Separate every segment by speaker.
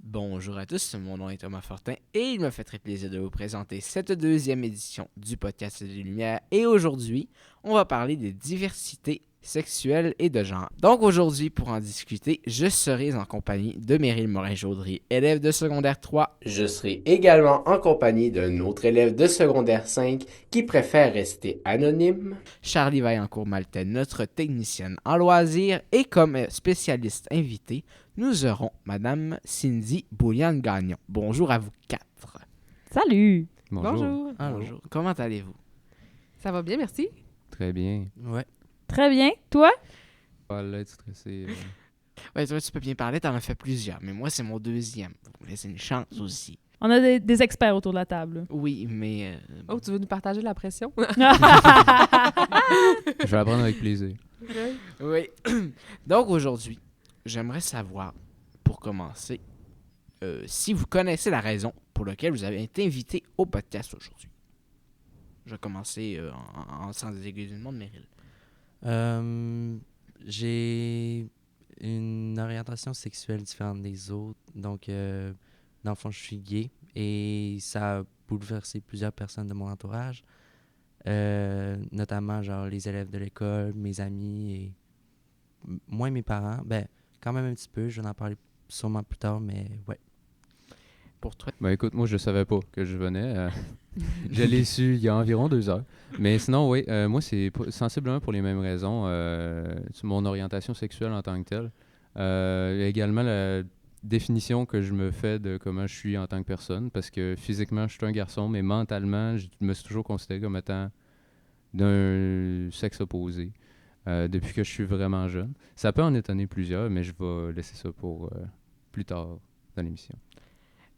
Speaker 1: Bonjour à tous, mon nom est Thomas Fortin et il me fait très plaisir de vous présenter cette deuxième édition du podcast des Lumières. Et aujourd'hui, on va parler des diversités sexuelles et de genre. Donc aujourd'hui, pour en discuter, je serai en compagnie de Meryl Morin-Jaudry, élève de secondaire 3. Je serai également en compagnie d'un autre élève de secondaire 5 qui préfère rester anonyme. Charlie Vaillancourt-Maltais, notre technicienne en loisirs, et comme spécialiste invité, nous aurons Madame Cindy Bouliane-Gagnon. Bonjour à vous quatre.
Speaker 2: Salut!
Speaker 3: Bonjour.
Speaker 1: Bonjour. Comment allez-vous?
Speaker 4: Ça va bien, merci.
Speaker 3: Très bien.
Speaker 1: Ouais.
Speaker 2: Très bien. Toi?
Speaker 3: Pas là être stressé.
Speaker 1: Ouais, toi, tu peux bien parler, t'en as fait plusieurs, mais moi, c'est mon deuxième. Vous me laissez une chance aussi.
Speaker 2: On a des experts autour de la table.
Speaker 1: Oui, mais...
Speaker 4: Oh, tu veux nous partager la pression?
Speaker 3: Je vais apprendre avec plaisir.
Speaker 1: Oui. Donc, aujourd'hui, j'aimerais savoir, pour commencer, si vous connaissez la raison pour laquelle vous avez été invité au podcast aujourd'hui. Je vais commencer en sans aiguillement de Meryl.
Speaker 5: J'ai une orientation sexuelle différente des autres. Donc, dans le fond, je suis gay et ça a bouleversé plusieurs personnes de mon entourage. Notamment, genre, les élèves de l'école, mes amis et moins mes parents. Ben, quand même un petit peu. Je vais en parler sûrement plus tard, mais ouais.
Speaker 1: Pour toi?
Speaker 3: Ben écoute, moi je savais pas que je venais. Je l'ai su il y a environ 2 heures. Mais sinon, oui, moi c'est sensiblement pour les mêmes raisons. C'est mon orientation sexuelle en tant que telle. Également la définition que je me fais de comment je suis en tant que personne. Parce que physiquement, je suis un garçon, mais mentalement, je me suis toujours considéré comme étant d'un sexe opposé. Depuis que je suis vraiment jeune. Ça peut en étonner plusieurs, mais je vais laisser ça pour plus tard dans l'émission.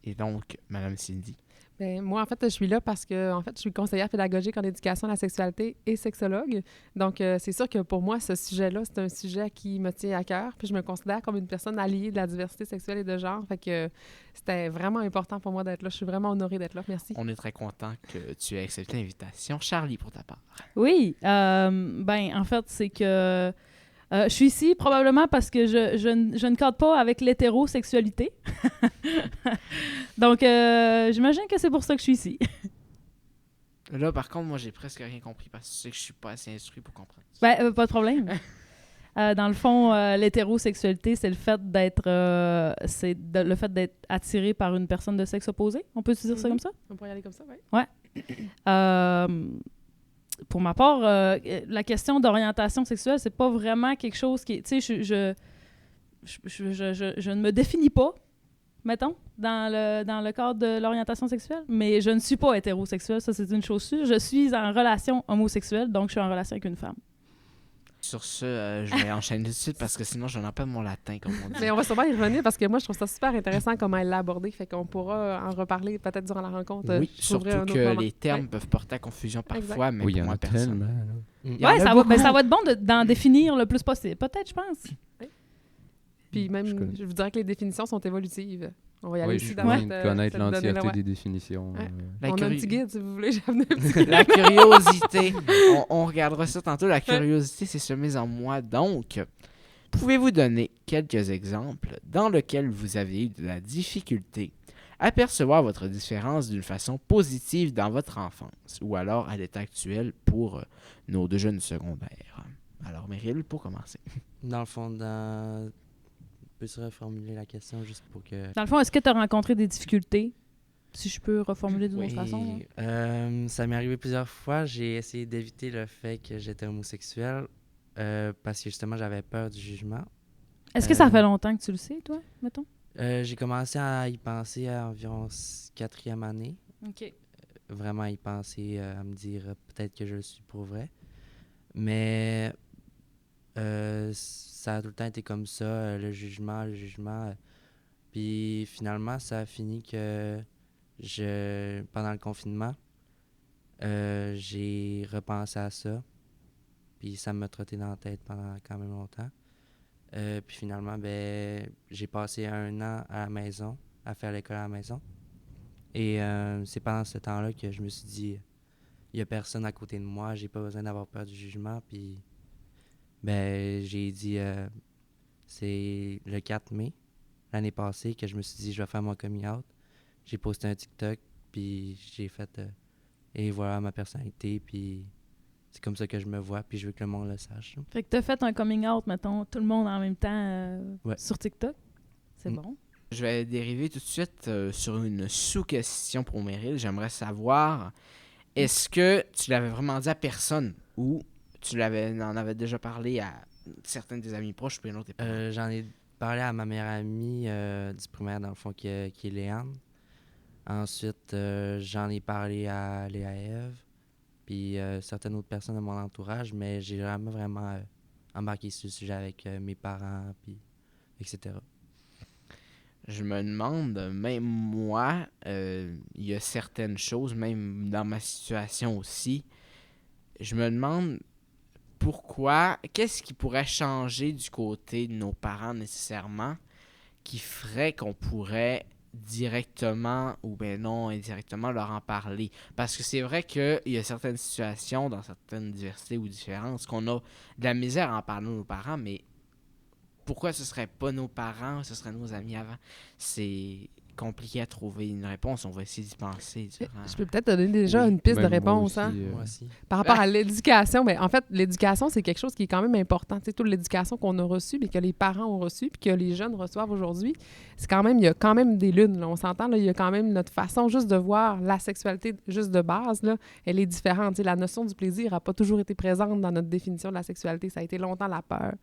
Speaker 1: Et donc, Madame Cindy.
Speaker 4: Ben, moi, en fait, je suis là parce que je suis conseillère pédagogique en éducation à la sexualité et sexologue. Donc, c'est sûr que pour moi, ce sujet-là, c'est un sujet qui me tient à cœur. Puis je me considère comme une personne alliée de la diversité sexuelle et de genre. Fait que c'était vraiment important pour moi d'être là. Je suis vraiment honorée d'être là. Merci.
Speaker 1: On est très content que tu aies accepté l'invitation. Charlie, pour ta part.
Speaker 2: Oui. En fait, c'est que je suis ici probablement parce que je ne cadre pas avec l'hétérosexualité. Donc, j'imagine que c'est pour ça que je suis ici.
Speaker 1: Là, par contre, moi, j'ai presque rien compris parce que tu sais que je suis pas assez instruit pour comprendre.
Speaker 2: Pas de problème. Dans le fond, l'hétérosexualité, c'est le fait d'être le fait d'être attiré par une personne de sexe opposé. On peut dire ça comme ça?
Speaker 4: On pourrait y aller comme ça, oui.
Speaker 2: Ouais. Pour ma part, la question d'orientation sexuelle, c'est pas vraiment quelque chose qui... Tu sais, je ne me définis pas, mettons, dans le cadre de l'orientation sexuelle, mais je ne suis pas hétérosexuelle, ça c'est une chose sûre. Je suis en relation homosexuelle, donc je suis en relation avec une femme.
Speaker 1: Sur ce, je vais enchaîner tout de suite parce que sinon, je n'en pas mon latin, comme on dit.
Speaker 4: Mais on va sûrement y revenir parce que moi, je trouve ça super intéressant comment elle l'a abordé. Fait qu'on pourra en reparler peut-être durant la rencontre.
Speaker 1: Oui,
Speaker 4: J'ouvrirai
Speaker 1: surtout
Speaker 4: un autre
Speaker 1: que
Speaker 4: moment.
Speaker 1: les termes
Speaker 4: Ouais.
Speaker 1: peuvent porter à confusion parfois,
Speaker 4: Exact.
Speaker 1: mais
Speaker 3: Oui, il y
Speaker 1: pour
Speaker 3: en
Speaker 1: moi,
Speaker 3: a
Speaker 1: personne.
Speaker 3: tellement. là.
Speaker 4: Il y
Speaker 2: Ouais,
Speaker 4: en a
Speaker 2: ça
Speaker 4: beaucoup.
Speaker 2: va être bon d'en définir le plus possible. Peut-être, je pense.
Speaker 4: Puis même,
Speaker 3: Je connais.
Speaker 4: je vous dirais que les définitions sont évolutives. On va y aller
Speaker 3: Oui,
Speaker 4: aussi
Speaker 3: je
Speaker 4: dans
Speaker 3: viens
Speaker 4: cette,
Speaker 3: de connaître
Speaker 4: cette donnée-là,
Speaker 3: l'entièreté
Speaker 4: ouais.
Speaker 3: des définitions.
Speaker 4: Ouais.
Speaker 1: La
Speaker 4: On a un
Speaker 1: curi-
Speaker 4: petit guide, si vous voulez. J'ai amené un petit guide.
Speaker 1: La curiosité. On regardera ça tantôt. La curiosité s'est semée en moi. Donc, pouvez-vous donner quelques exemples dans lesquels vous avez eu de la difficulté à percevoir votre différence d'une façon positive dans votre enfance ou alors à l'état actuel pour nos deux jeunes secondaires? Alors, Meryl, pour commencer.
Speaker 5: Dans le fond, peux-tu reformuler la question juste pour que...
Speaker 2: Dans le fond, est-ce que tu as rencontré des difficultés? Si je peux reformuler d'une autre façon. Là.
Speaker 5: Ça m'est arrivé plusieurs fois. J'ai essayé d'éviter le fait que j'étais homosexuel parce que justement, j'avais peur du jugement.
Speaker 2: Est-ce que ça fait longtemps que tu le sais, toi, mettons?
Speaker 5: J'ai commencé à y penser à environ 4e année.
Speaker 2: OK.
Speaker 5: Vraiment à y penser, à me dire peut-être que je le suis pour vrai. Mais ça a tout le temps été comme ça, le jugement. Puis finalement, ça a fini que pendant le confinement, j'ai repensé à ça. Puis ça m'a trotté dans la tête pendant quand même longtemps. Puis finalement, j'ai passé 1 an à la maison, à faire l'école à la maison. Et c'est pendant ce temps-là que je me suis dit, il n'y a personne à côté de moi, j'ai pas besoin d'avoir peur du jugement. Puis j'ai dit, c'est le 4 mai l'année passée que je me suis dit, je vais faire mon coming out. J'ai posté un TikTok, puis j'ai fait et voilà ma personnalité, puis c'est comme ça que je me vois, puis je veux que le monde le sache.
Speaker 2: Fait que t'as fait un coming out, mettons, tout le monde en même temps
Speaker 5: Ouais.
Speaker 2: sur TikTok. C'est
Speaker 5: Mm.
Speaker 2: bon.
Speaker 1: Je vais dériver tout de suite sur une sous-question pour Meryl. J'aimerais savoir, est-ce que tu l'avais vraiment dit à personne ou tu en avais déjà parlé à certains de tes amis proches puis un autre tes parents?
Speaker 5: J'en ai parlé à ma meilleure amie du primaire, dans le fond, qui est Léane. Ensuite, j'en ai parlé à Léa Ève, puis certaines autres personnes de mon entourage, mais j'ai jamais vraiment embarqué sur le sujet avec mes parents, puis etc.
Speaker 1: Je me demande, même moi, il y a certaines choses, même dans ma situation aussi, je me demande pourquoi, qu'est-ce qui pourrait changer du côté de nos parents nécessairement, qui ferait qu'on pourrait directement ou bien non indirectement leur en parler. Parce que c'est vrai qu'il y a certaines situations, dans certaines diversités ou différences, qu'on a de la misère à en parler à nos parents, mais pourquoi ce serait pas nos parents, ce serait nos amis avant? C'est compliqué à trouver une réponse. On va essayer d'y penser.
Speaker 4: Je peux peut-être donner déjà une piste de
Speaker 3: Même moi
Speaker 4: réponse.
Speaker 3: aussi,
Speaker 4: Hein?
Speaker 5: Moi aussi.
Speaker 4: Par rapport à l'éducation, en fait, l'éducation, c'est quelque chose qui est quand même important. Tu sais, toute l'éducation qu'on a reçue, mais que les parents ont reçue, puis que les jeunes reçoivent aujourd'hui, c'est quand même, il y a quand même des lunes. Là. On s'entend, là, il y a quand même notre façon juste de voir la sexualité juste de base, là, elle est différente. Tu sais, la notion du plaisir n'a pas toujours été présente dans notre définition de la sexualité. Ça a été longtemps la peur.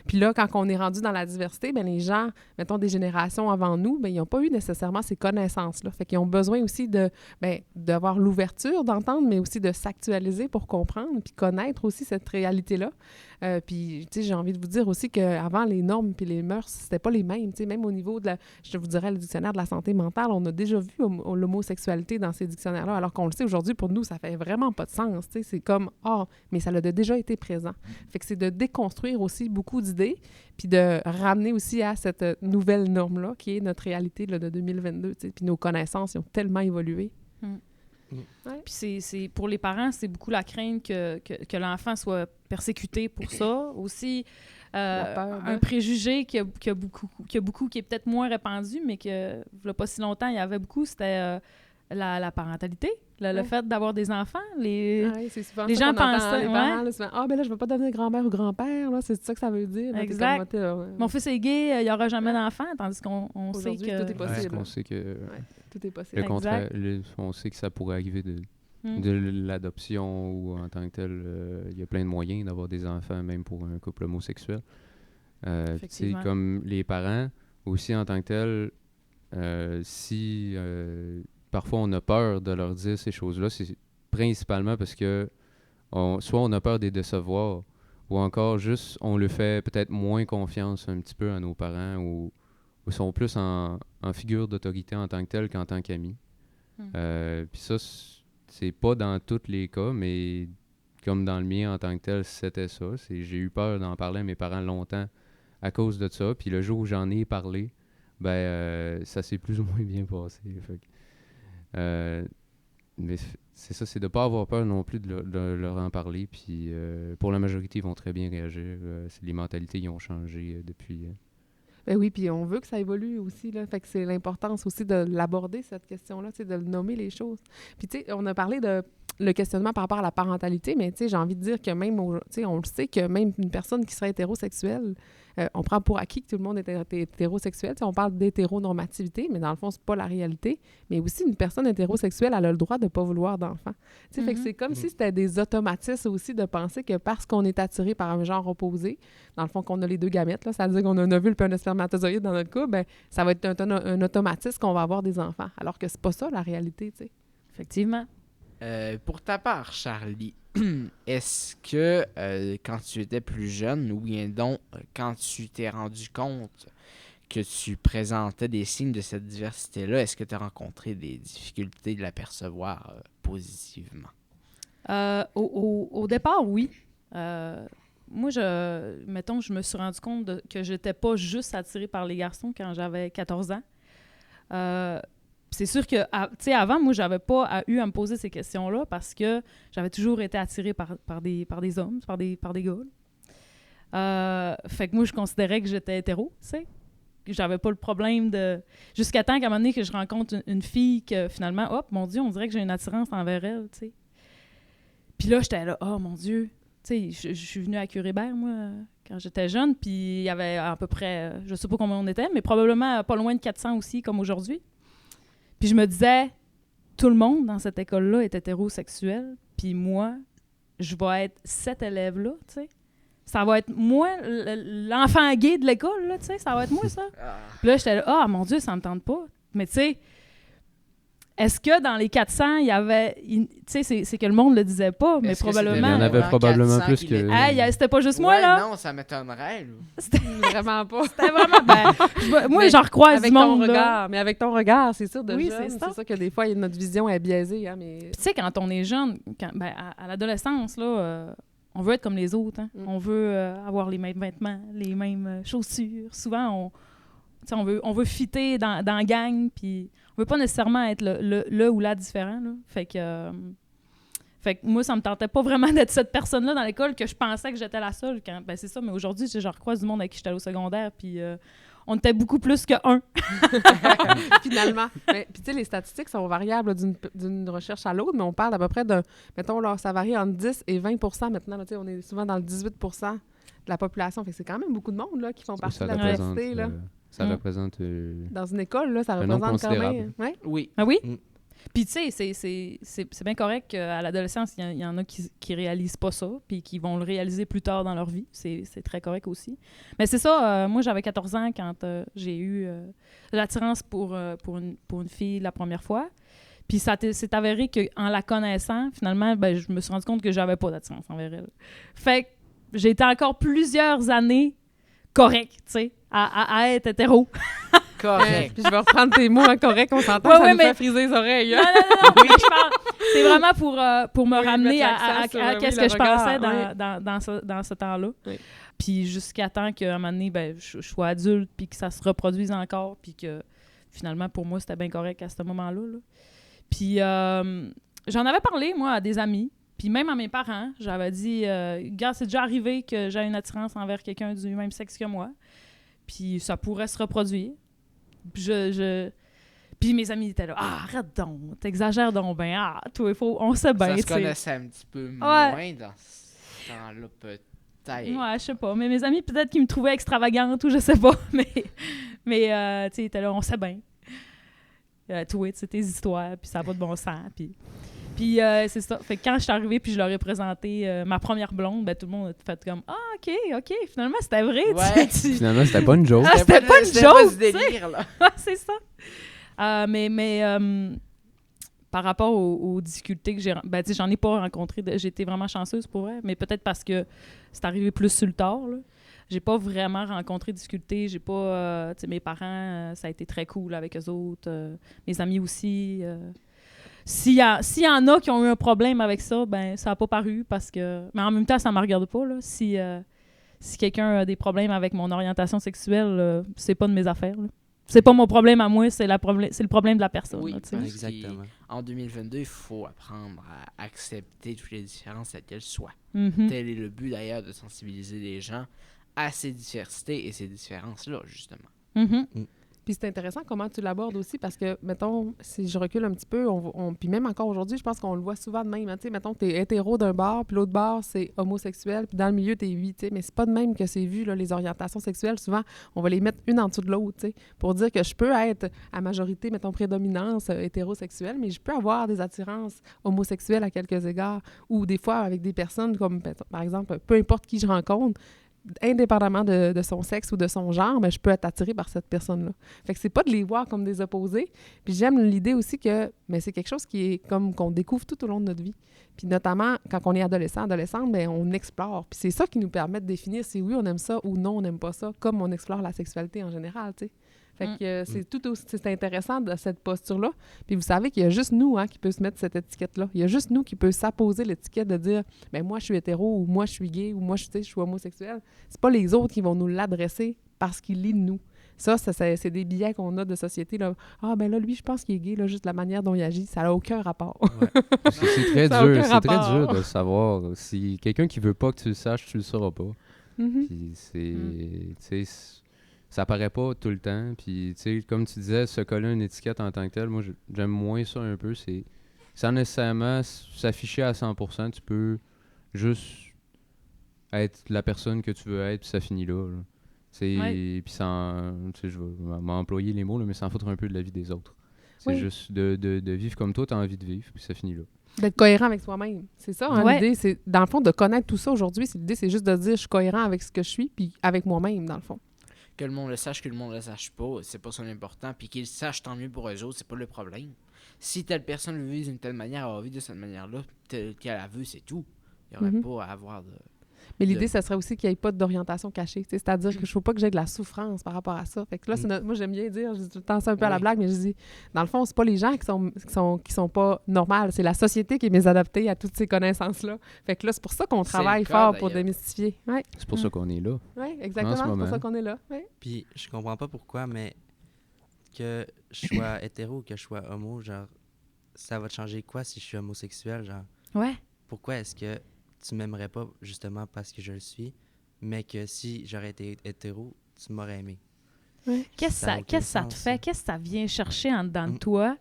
Speaker 4: Puis là, quand on est rendu dans la diversité, bien, les gens, mettons des générations avant nous, bien, ils n'ont pas eu nécessairement ces connaissances-là. Fait qu'ils ont besoin aussi d'avoir l'ouverture d'entendre, mais aussi de s'actualiser pour comprendre, puis connaître aussi cette réalité-là. Puis, tu sais, j'ai envie de vous dire aussi qu'avant, les normes puis les mœurs, c'était pas les mêmes. Tu sais, même au niveau de je vous dirais, le dictionnaire de la santé mentale, on a déjà vu l'homosexualité dans ces dictionnaires-là, alors qu'on le sait aujourd'hui, pour nous, ça fait vraiment pas de sens. Tu sais, c'est comme, mais ça a déjà été présent. Fait que c'est de déconstruire aussi beaucoup d'idées, puis de ramener aussi à cette nouvelle norme-là, qui est notre réalité là, de 2022. Tu sais, puis nos connaissances, ils ont tellement évolué.
Speaker 2: Ouais. Puis c'est pour les parents, c'est beaucoup la crainte que l'enfant soit persécuté pour ça. Aussi,
Speaker 4: La peur,
Speaker 2: un préjugé qui est peut-être moins répandu, mais que il y a pas si longtemps, il y avait beaucoup, c'était la parentalité. Le fait d'avoir des enfants.
Speaker 4: C'est souvent
Speaker 2: les
Speaker 4: ça
Speaker 2: gens
Speaker 4: qu'on entend,
Speaker 2: pensaient,
Speaker 4: les parents, là, souvent, ben là, je veux pas devenir grand-mère ou grand-père, là, c'est ça que ça veut dire. Là,
Speaker 2: exact. Mon fils est gay, il n'y aura jamais d'enfant, tandis qu'on sait
Speaker 4: Aujourd'hui,
Speaker 2: que...
Speaker 4: tout est possible.
Speaker 3: On sait que
Speaker 4: tout est possible.
Speaker 3: le contraire, on sait que ça pourrait arriver de l'adoption ou en tant que tel. Il y a plein de moyens d'avoir des enfants, même pour un couple homosexuel. C'est comme les parents, aussi en tant que tel, si parfois on a peur de leur dire ces choses-là, c'est principalement parce que soit on a peur de les décevoir, ou encore juste on le fait peut-être moins confiance un petit peu à nos parents, ou sont plus en figure d'autorité en tant que tel qu'en tant qu'amis. Puis ça, c'est pas dans tous les cas, mais comme dans le mien en tant que tel, c'était ça. J'ai eu peur d'en parler à mes parents longtemps à cause de ça. Puis le jour où j'en ai parlé, ça s'est plus ou moins bien passé. Mais c'est ça, c'est de ne pas avoir peur non plus de leur en parler. Puis pour la majorité, ils vont très bien réagir. Les mentalités, ils ont changé depuis.
Speaker 4: Ben oui, puis on veut que ça évolue aussi, là. Fait que c'est l'importance aussi de l'aborder, cette question-là, de le nommer les choses. Puis, tu sais, on a parlé de le questionnement par rapport à la parentalité, mais tu sais, j'ai envie de dire que même, on le sait que même une personne qui serait hétérosexuelle, on prend pour acquis que tout le monde est hétérosexuel. T'sais, on parle d'hétéronormativité, mais dans le fond, c'est pas la réalité. Mais aussi, une personne hétérosexuelle, elle a le droit de pas vouloir d'enfant. Fait que c'est comme si c'était des automatismes aussi de penser que parce qu'on est attiré par un genre opposé, dans le fond, qu'on a les deux gamètes, là, ça veut dire qu'on a un ovule puis un spermatozoïde dans notre cas, ben ça va être un automatisme qu'on va avoir des enfants. Alors que c'est pas ça, la réalité, tu sais.
Speaker 2: Effectivement.
Speaker 1: Pour ta part, Charlie, est-ce que quand tu étais plus jeune, ou bien donc quand tu t'es rendu compte que tu présentais des signes de cette diversité-là, est-ce que tu as rencontré des difficultés de l'apercevoir positivement?
Speaker 2: Au départ, oui. Moi, mettons, je me suis rendu compte que je n'étais pas juste attirée par les garçons quand j'avais 14 ans. C'est sûr que, tu sais, avant, moi, j'avais pas eu à me poser ces questions-là parce que j'avais toujours été attirée par des hommes, par des gars. Fait que moi, je considérais que j'étais hétéro, tu sais. j'avais pas le problème de... Jusqu'à temps qu'à un moment donné que je rencontre une fille que finalement, hop, mon Dieu, on dirait que j'ai une attirance envers elle, tu sais. Puis là, j'étais là, oh mon Dieu. Tu sais, je suis venue à Curébert, moi, quand j'étais jeune, puis il y avait à peu près, je sais pas combien on était, mais probablement pas loin de 400 aussi, comme aujourd'hui. Puis je me disais, tout le monde dans cette école-là est hétérosexuel, puis moi, je vais être cet élève-là, tu sais. Ça va être moi, l'enfant gay de l'école, là, tu sais, ça va être moi, ça. Puis là, j'étais là, ah, mon Dieu, ça me tente pas. Mais tu sais, est-ce que dans les 400, il y avait... Tu sais, c'est que le monde le disait pas, mais
Speaker 1: Est-ce que
Speaker 2: probablement...
Speaker 3: Il y en avait
Speaker 1: Dans
Speaker 3: probablement
Speaker 1: 400
Speaker 3: plus
Speaker 1: qu'il
Speaker 3: que...
Speaker 1: était-
Speaker 2: Hey, c'était pas juste moi,
Speaker 1: Ouais,
Speaker 2: là.
Speaker 1: non, ça m'étonnerait, là.
Speaker 4: Vraiment pas.
Speaker 2: C'était vraiment... moi,
Speaker 4: Mais
Speaker 2: j'en recroise
Speaker 4: avec
Speaker 2: du
Speaker 4: ton
Speaker 2: monde, là.
Speaker 4: regard, mais avec ton regard, c'est sûr, de
Speaker 2: Oui,
Speaker 4: jeune,
Speaker 2: c'est ça.
Speaker 4: c'est sûr que des fois, notre vision est biaisée, hein, mais...
Speaker 2: Puis tu sais, quand on est jeune, à l'adolescence, là, on veut être comme les autres. Hein. On veut avoir les mêmes vêtements, les mêmes chaussures. Souvent, on veut fitter dans la gang, puis on veut pas nécessairement être le ou la différent. Là. Fait que moi, ça me tentait pas vraiment d'être cette personne-là dans l'école, que je pensais que j'étais la seule. C'est ça, mais aujourd'hui, je recroise du monde avec qui j'étais au secondaire, puis on était beaucoup plus que un.
Speaker 4: Finalement. Puis tu sais, les statistiques sont variables là, d'une recherche à l'autre, mais on parle à peu près de, mettons, là, ça varie entre 10 et 20 maintenant. Là, on est souvent dans le 18 de la population. Fait que c'est quand même beaucoup de monde là, qui font partie de la diversité. Là.
Speaker 3: Ça
Speaker 2: Mm.
Speaker 3: représente...
Speaker 4: Dans une école, là, ça
Speaker 3: un nombre
Speaker 4: représente quand même...
Speaker 3: considérable.
Speaker 4: Ouais.
Speaker 1: Oui.
Speaker 2: Ah oui?
Speaker 5: Mm.
Speaker 2: Puis tu sais, c'est bien correct qu'à l'adolescence, il y en a qui réalisent pas ça, puis qui vont le réaliser plus tard dans leur vie. C'est très correct aussi. Mais c'est ça, moi j'avais 14 ans quand j'ai eu l'attirance pour une fille la première fois. Puis c'est avéré qu'en la connaissant, finalement, je me suis rendu compte que j'avais pas d'attirance envers elle. Fait que j'ai été encore plusieurs années correct, tu sais, à être hétéro.
Speaker 1: Correct.
Speaker 4: Puis je vais reprendre tes mots en correct, on s'entend,
Speaker 2: Ouais,
Speaker 4: ça
Speaker 2: ouais,
Speaker 4: nous
Speaker 2: mais-
Speaker 4: fait friser les oreilles.
Speaker 2: Non, mais je parle... C'est vraiment pour me
Speaker 4: Oui,
Speaker 2: ramener
Speaker 4: mettre
Speaker 2: à
Speaker 4: l'accent sur, oui,
Speaker 2: qu'est-ce
Speaker 4: le
Speaker 2: que je
Speaker 4: regard,
Speaker 2: pensais
Speaker 4: oui.
Speaker 2: dans ce temps-là.
Speaker 4: Oui.
Speaker 2: Puis jusqu'à temps qu'à un moment donné, je sois adulte, puis que ça se reproduise encore, puis que finalement, pour moi, c'était bien correct à ce moment-là. Là. Puis j'en avais parlé, moi, à des amis, puis même à mes parents. J'avais dit, gars, c'est déjà arrivé que j'ai une attirance envers quelqu'un du même sexe que moi, puis ça pourrait se reproduire. Puis mes amis étaient là, ah, arrête donc, t'exagères donc bien, ah, toi, on sait bien,
Speaker 1: Ça se
Speaker 2: tu sais.
Speaker 1: connaissait un petit peu moins dans ce temps-là, peut-être.
Speaker 2: Ouais, je sais pas. Mais mes amis, peut-être qu'ils me trouvaient extravagante ou je sais pas. Mais tu sais, ils étaient là, on sait bien. Toi, tu sais, tes histoires, puis ça n'a pas de bon sens. Puis c'est ça. Fait que quand je suis arrivée, puis je leur ai présenté ma première blonde, tout le monde a fait comme, ah, OK, finalement, c'était vrai.
Speaker 1: Ouais.
Speaker 3: Finalement, c'était pas une joke.
Speaker 2: Ah, c'était pas une joke,
Speaker 1: ce délire, là.
Speaker 2: Ouais, c'est ça. Mais par rapport aux difficultés que j'ai... tu sais, j'en ai pas rencontré. J'ai été vraiment chanceuse pour elle, mais peut-être parce que c'est arrivé plus sur le tard, là. J'ai pas vraiment rencontré de difficultés. J'ai pas... tu sais, mes parents, ça a été très cool avec eux autres. Mes amis aussi. S'il y en a qui ont eu un problème avec ça, ça a pas paru parce que... Mais en même temps, ça me regarde pas, là. Si quelqu'un a des problèmes avec mon orientation sexuelle, c'est pas de mes affaires, là. C'est pas mon problème à moi, c'est le problème de la personne.
Speaker 1: Oui,
Speaker 2: là, tu sais.
Speaker 1: parce
Speaker 5: Exactement.
Speaker 1: qu'en 2022, il faut apprendre à accepter toutes les différences, telles qu'elles soient.
Speaker 2: Mhm.
Speaker 1: Tel est le but, d'ailleurs, de sensibiliser les gens à ces diversités et ces différences-là, justement.
Speaker 2: Mhm.
Speaker 4: Puis c'est intéressant comment tu l'abordes aussi parce que, mettons, si je recule un petit peu, puis même encore aujourd'hui, je pense qu'on le voit souvent de même. Hein, tu sais, mettons, t'es hétéro d'un bord, puis l'autre bord, c'est homosexuel, puis dans le milieu, t'es bi, tu sais. Mais c'est pas de même que c'est vu, là, les orientations sexuelles. Souvent, on va les mettre une en dessous de l'autre, tu sais, pour dire que je peux être à majorité, mettons, prédominance hétérosexuelle, mais je peux avoir des attirances homosexuelles à quelques égards. Ou des fois, avec des personnes comme, par exemple, peu importe qui je rencontre, indépendamment de son sexe ou de son genre, mais je peux être attirée par cette personne-là. Fait que c'est pas de les voir comme des opposés. Puis j'aime l'idée aussi que c'est quelque chose qui est comme qu'on découvre tout au long de notre vie. Puis notamment, quand on est adolescente, on explore. Puis c'est ça qui nous permet de définir si oui, on aime ça ou non, on n'aime pas ça, comme on explore la sexualité en général, tu sais. Fait que c'est tout aussi c'est intéressant de cette posture-là. Puis vous savez qu'il y a juste nous qui peut se mettre cette étiquette-là. Il y a juste nous qui peut s'apposer l'étiquette de dire « moi, je suis hétéro » ou « moi, je suis gay » ou « moi, je suis homosexuel ». C'est pas les autres qui vont nous l'adresser parce qu'ils lisent nous. Ça, c'est des billets qu'on a de société. Là. Ah, là, lui, je pense qu'il est gay, là, juste la manière dont il agit. Ça n'a aucun rapport.
Speaker 5: Ouais.
Speaker 3: C'est très
Speaker 4: Ça a
Speaker 3: dur.
Speaker 4: aucun
Speaker 3: C'est très
Speaker 4: rapport.
Speaker 3: dur de savoir. Si quelqu'un qui veut pas que tu le saches, tu le sauras pas.
Speaker 4: Mhm.
Speaker 3: Puis c'est... tu sais, ça paraît pas tout le temps. Puis, tu sais, comme tu disais, se coller une étiquette en tant que tel, moi, j'aime moins ça un peu. C'est sans nécessairement s'afficher à 100%. Tu peux juste être la personne que tu veux être, puis ça finit là. Puis sans, tu sais, je vais m'employer les mots, là, mais sans foutre un peu de la vie des autres. C'est juste de vivre comme toi, tu as envie de vivre, puis ça finit là.
Speaker 4: D'être cohérent avec soi-même. C'est ça, hein, l'idée. C'est, dans le fond, de connaître tout ça aujourd'hui. L'idée, c'est juste de dire je suis cohérent avec ce que je suis, puis avec moi-même, dans le fond.
Speaker 1: Que le monde le sache, que le monde le sache pas, c'est pas ça l'important. Puis qu'ils le sachent, tant mieux pour eux autres, c'est pas le problème. Si telle personne veut vivre d'une telle manière, elle va vivre de cette manière-là, telle qu'elle la veut, c'est tout. Il n'y aurait pas à avoir de...
Speaker 4: Mais l'idée, ça serait aussi qu'il n'y ait pas d'orientation cachée. C'est-à-dire que je ne veux pas que j'aie de la souffrance par rapport à ça. Fait que là, moi, j'aime bien dire, je dis tout le temps ça un peu à la blague, mais je dis, dans le fond, c'est pas les gens qui sont pas normales. C'est la société qui est mésadaptée à toutes ces connaissances-là. Fait que là, c'est pour ça qu'on travaille fort pour démystifier. Ouais.
Speaker 3: C'est pour ça qu'on est là.
Speaker 4: Oui, exactement. C'est pour ça qu'on est là. Ouais.
Speaker 5: Puis, je comprends pas pourquoi, mais que je sois hétéro ou que je sois homo, genre, ça va te changer quoi si je suis homosexuel, genre?
Speaker 2: Ouais.
Speaker 5: Pourquoi est-ce que tu m'aimerais pas justement parce que je le suis, mais que si j'aurais été hétéro, tu m'aurais aimé?
Speaker 2: Ouais. Qu'est-ce que ça te fait? Qu'est-ce que ça vient chercher en dedans de toi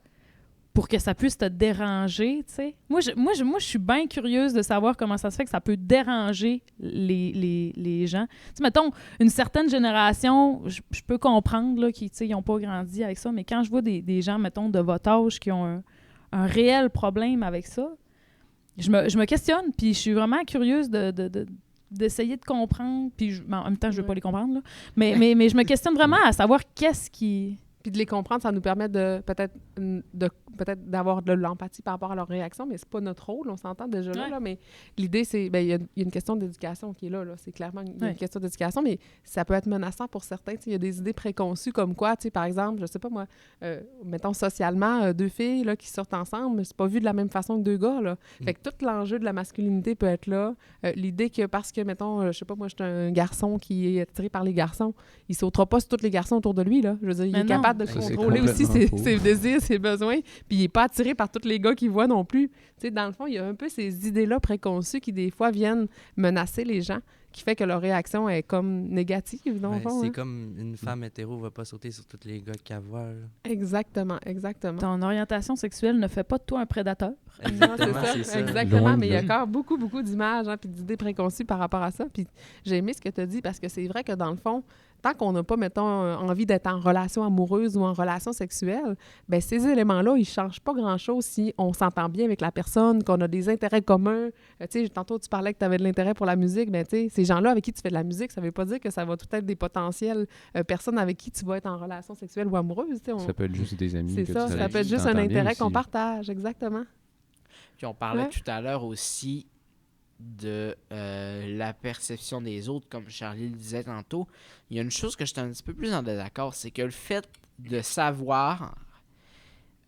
Speaker 2: pour que ça puisse te déranger, tu sais? Moi, je suis bien curieuse de savoir comment ça se fait que ça peut déranger les gens. Tu sais, mettons, une certaine génération, je peux comprendre là, qu'ils n'ont pas grandi avec ça, mais quand je vois des gens, mettons, de votre âge qui ont un réel problème avec ça, je me questionne, puis je suis vraiment curieuse d'essayer de comprendre, puis en même temps, je ne veux pas les comprendre, là, mais je me questionne vraiment à savoir qu'est-ce qui...
Speaker 4: Puis de les comprendre, ça nous permet de peut-être d'avoir de l'empathie par rapport à leur réaction, mais c'est pas notre rôle, on s'entend déjà là, mais l'idée, c'est, il y a une question d'éducation qui est là, c'est clairement une question d'éducation, mais ça peut être menaçant pour certains, il y a des idées préconçues comme quoi, par exemple, je sais pas moi, mettons socialement, deux filles là, qui sortent ensemble, c'est pas vu de la même façon que deux gars, là. Fait que tout l'enjeu de la masculinité peut être là, l'idée que parce que, mettons, je sais pas moi, je suis un garçon qui est attiré par les garçons, il sautera pas sur tous les garçons autour de lui, là, je veux dire, il est capable de contrôler aussi ses désirs, ses besoins, puis il n'est pas attiré par tous les gars qu'il voit non plus. Tu sais, dans le fond, il y a un peu ces idées-là préconçues qui, des fois, viennent menacer les gens, qui fait que leur réaction est comme négative, dans le fond.
Speaker 5: C'est comme une femme hétéro ne va pas sauter sur tous les gars qu'elle voit. Là.
Speaker 4: Exactement.
Speaker 2: Ton orientation sexuelle ne fait pas de toi un prédateur.
Speaker 5: Exactement, c'est ça.
Speaker 4: Exactement, mais il y a encore beaucoup d'images puis d'idées préconçues par rapport à ça. Puis j'ai aimé ce que tu as dit, parce que c'est vrai que, dans le fond, tant qu'on n'a pas, mettons, envie d'être en relation amoureuse ou en relation sexuelle, bien, ces éléments-là, ils ne changent pas grand-chose si on s'entend bien avec la personne, qu'on a des intérêts communs. Tu sais, tantôt, tu parlais que tu avais de l'intérêt pour la musique. Bien, tu sais, ces gens-là avec qui tu fais de la musique, ça ne veut pas dire que ça va tout être des potentielles personnes avec qui tu vas être en relation sexuelle ou amoureuse.
Speaker 3: Ça peut être juste des amis.
Speaker 4: C'est ça, ça peut être juste un intérêt qu'on partage, exactement.
Speaker 1: Puis on parlait tout à l'heure aussi de la perception des autres, comme Charlie le disait tantôt. Il y a une chose que je suis un petit peu plus en désaccord, c'est que le fait de savoir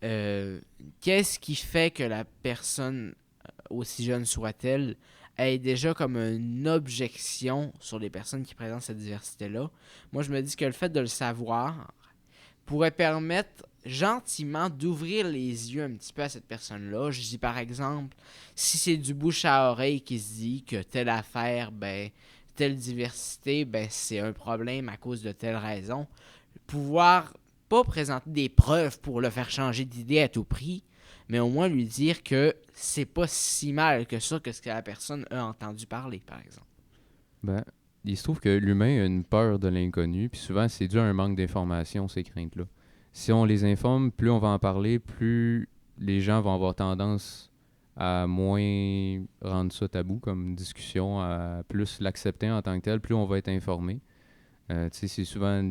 Speaker 1: qu'est-ce qui fait que la personne, aussi jeune soit-elle, ait déjà comme une objection sur les personnes qui présentent cette diversité-là. Moi, je me dis que le fait de le savoir pourrait permettre gentiment d'ouvrir les yeux un petit peu à cette personne-là. Je dis par exemple, si c'est du bouche à oreille qui se dit que telle affaire, ben, telle diversité, ben, c'est un problème à cause de telle raison, pouvoir pas présenter des preuves pour le faire changer d'idée à tout prix, mais au moins lui dire que c'est pas si mal que ça que ce que la personne a entendu parler, par exemple.
Speaker 3: Ben, il se trouve que l'humain a une peur de l'inconnu, puis souvent c'est dû à un manque d'information, ces craintes-là. Si on les informe, plus on va en parler, plus les gens vont avoir tendance à moins rendre ça tabou comme discussion, à plus l'accepter en tant que tel, plus on va être informé. Tu sais, c'est souvent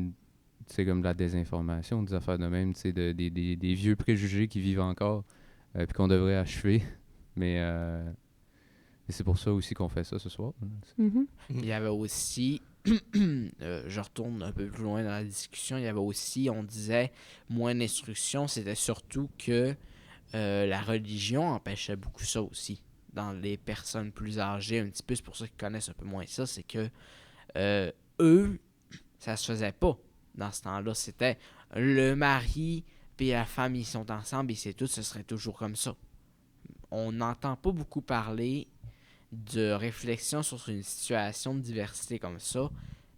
Speaker 3: comme de la désinformation, des affaires de même, tu sais, des vieux préjugés qui vivent encore, puis qu'on devrait achever. Mais c'est pour ça aussi qu'on fait ça ce soir.
Speaker 4: Mm-hmm.
Speaker 1: Il y avait aussi... je retourne un peu plus loin dans la discussion. Il y avait aussi, on disait, moins d'instruction. C'était surtout que la religion empêchait beaucoup ça aussi. Dans les personnes plus âgées, un petit peu, c'est pour ça qu'ils connaissent un peu moins ça, c'est que eux, ça se faisait pas dans ce temps-là. C'était le mari puis la femme, ils sont ensemble et c'est tout, ce serait toujours comme ça. On n'entend pas beaucoup parler de réflexion sur une situation de diversité comme ça.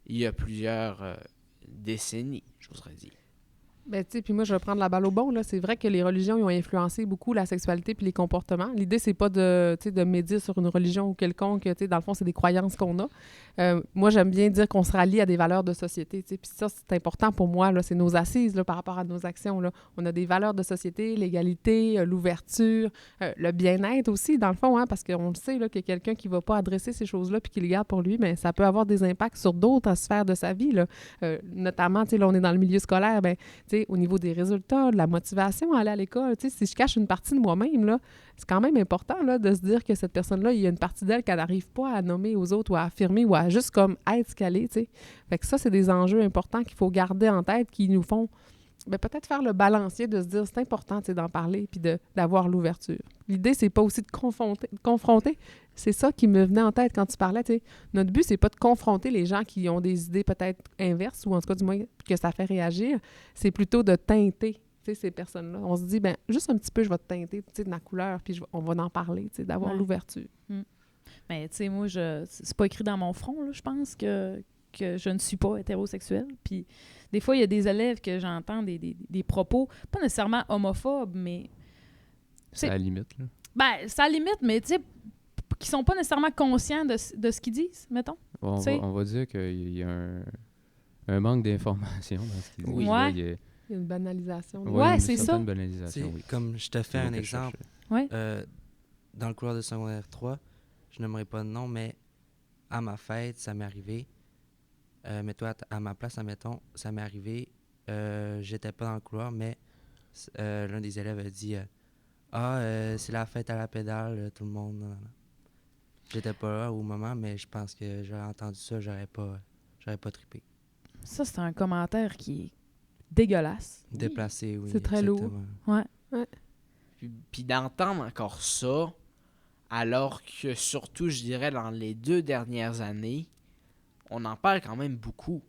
Speaker 1: Il y a plusieurs décennies, j'oserais dire.
Speaker 4: Ben, tu sais, puis moi, je vais prendre la balle au bon, là. C'est vrai que les religions, ils ont influencé beaucoup la sexualité puis les comportements. L'idée, c'est pas de, tu sais, de médire sur une religion ou quelconque, tu sais, dans le fond, c'est des croyances qu'on a. Moi, j'aime bien dire qu'on se rallie à des valeurs de société, tu sais, puis ça, c'est important pour moi, là. C'est nos assises, là, par rapport à nos actions, là. On a des valeurs de société, l'égalité, l'ouverture, le bien-être aussi, dans le fond, hein, parce qu'on le sait, là, que quelqu'un qui va pas adresser ces choses-là puis qui les garde pour lui, mais ça peut avoir des impacts sur d'autres sphères de sa vie, là. Notamment, tu sais, là, on est dans le milieu scolaire, ben au niveau des résultats, de la motivation à aller à l'école. Si je cache une partie de moi-même, là, c'est quand même important là, de se dire que cette personne-là, il y a une partie d'elle qu'elle n'arrive pas à nommer aux autres ou à affirmer ou à juste comme être ce qu'elle est. T'sais. Fait que ça, c'est des enjeux importants qu'il faut garder en tête qui nous font peut-être faire le balancier de se dire c'est important d'en parler puis d'avoir l'ouverture. L'idée, c'est pas aussi de confronter. C'est ça qui me venait en tête quand tu parlais. T'sais. Notre but, c'est pas de confronter les gens qui ont des idées peut-être inverses ou en tout cas du moins que ça fait réagir. C'est plutôt de teinter ces personnes-là. On se dit, juste un petit peu, je vais te teinter de ma couleur puis on va en parler, d'avoir l'ouverture.
Speaker 2: Mais tu sais, moi, c'est pas écrit dans mon front, là, je pense que je ne suis pas hétérosexuelle. Puis des fois, il y a des élèves que j'entends des propos, pas nécessairement homophobes, mais...
Speaker 3: C'est à la limite, là.
Speaker 2: C'est à la limite, mais tu sais, qui sont pas nécessairement conscients de ce qu'ils disent, mettons.
Speaker 3: On va dire qu'il y a un manque d'information dans ce qu'ils disent.
Speaker 2: Oui.
Speaker 3: Là,
Speaker 4: il y a une banalisation.
Speaker 2: Ouais, c'est ça.
Speaker 3: Une banalisation, oui.
Speaker 5: Comme je te fais un exemple.
Speaker 2: Ouais.
Speaker 5: Dans le couloir de secondaire 3, je n'aimerais pas de nom, mais à ma fête, ça m'est arrivé. Mais toi, à ma place, admettons, ça m'est arrivé. J'étais pas dans le couloir, mais l'un des élèves a dit c'est la fête à la pédale, tout le monde. J'étais pas là au moment, mais je pense que j'aurais entendu ça, j'aurais pas trippé.
Speaker 2: Ça, c'est un commentaire qui est dégueulasse.
Speaker 5: Déplacé, oui.
Speaker 4: C'est très lourd.
Speaker 2: Ouais.
Speaker 1: Puis d'entendre encore ça, alors que surtout, je dirais, dans les 2 dernières années, on en parle quand même beaucoup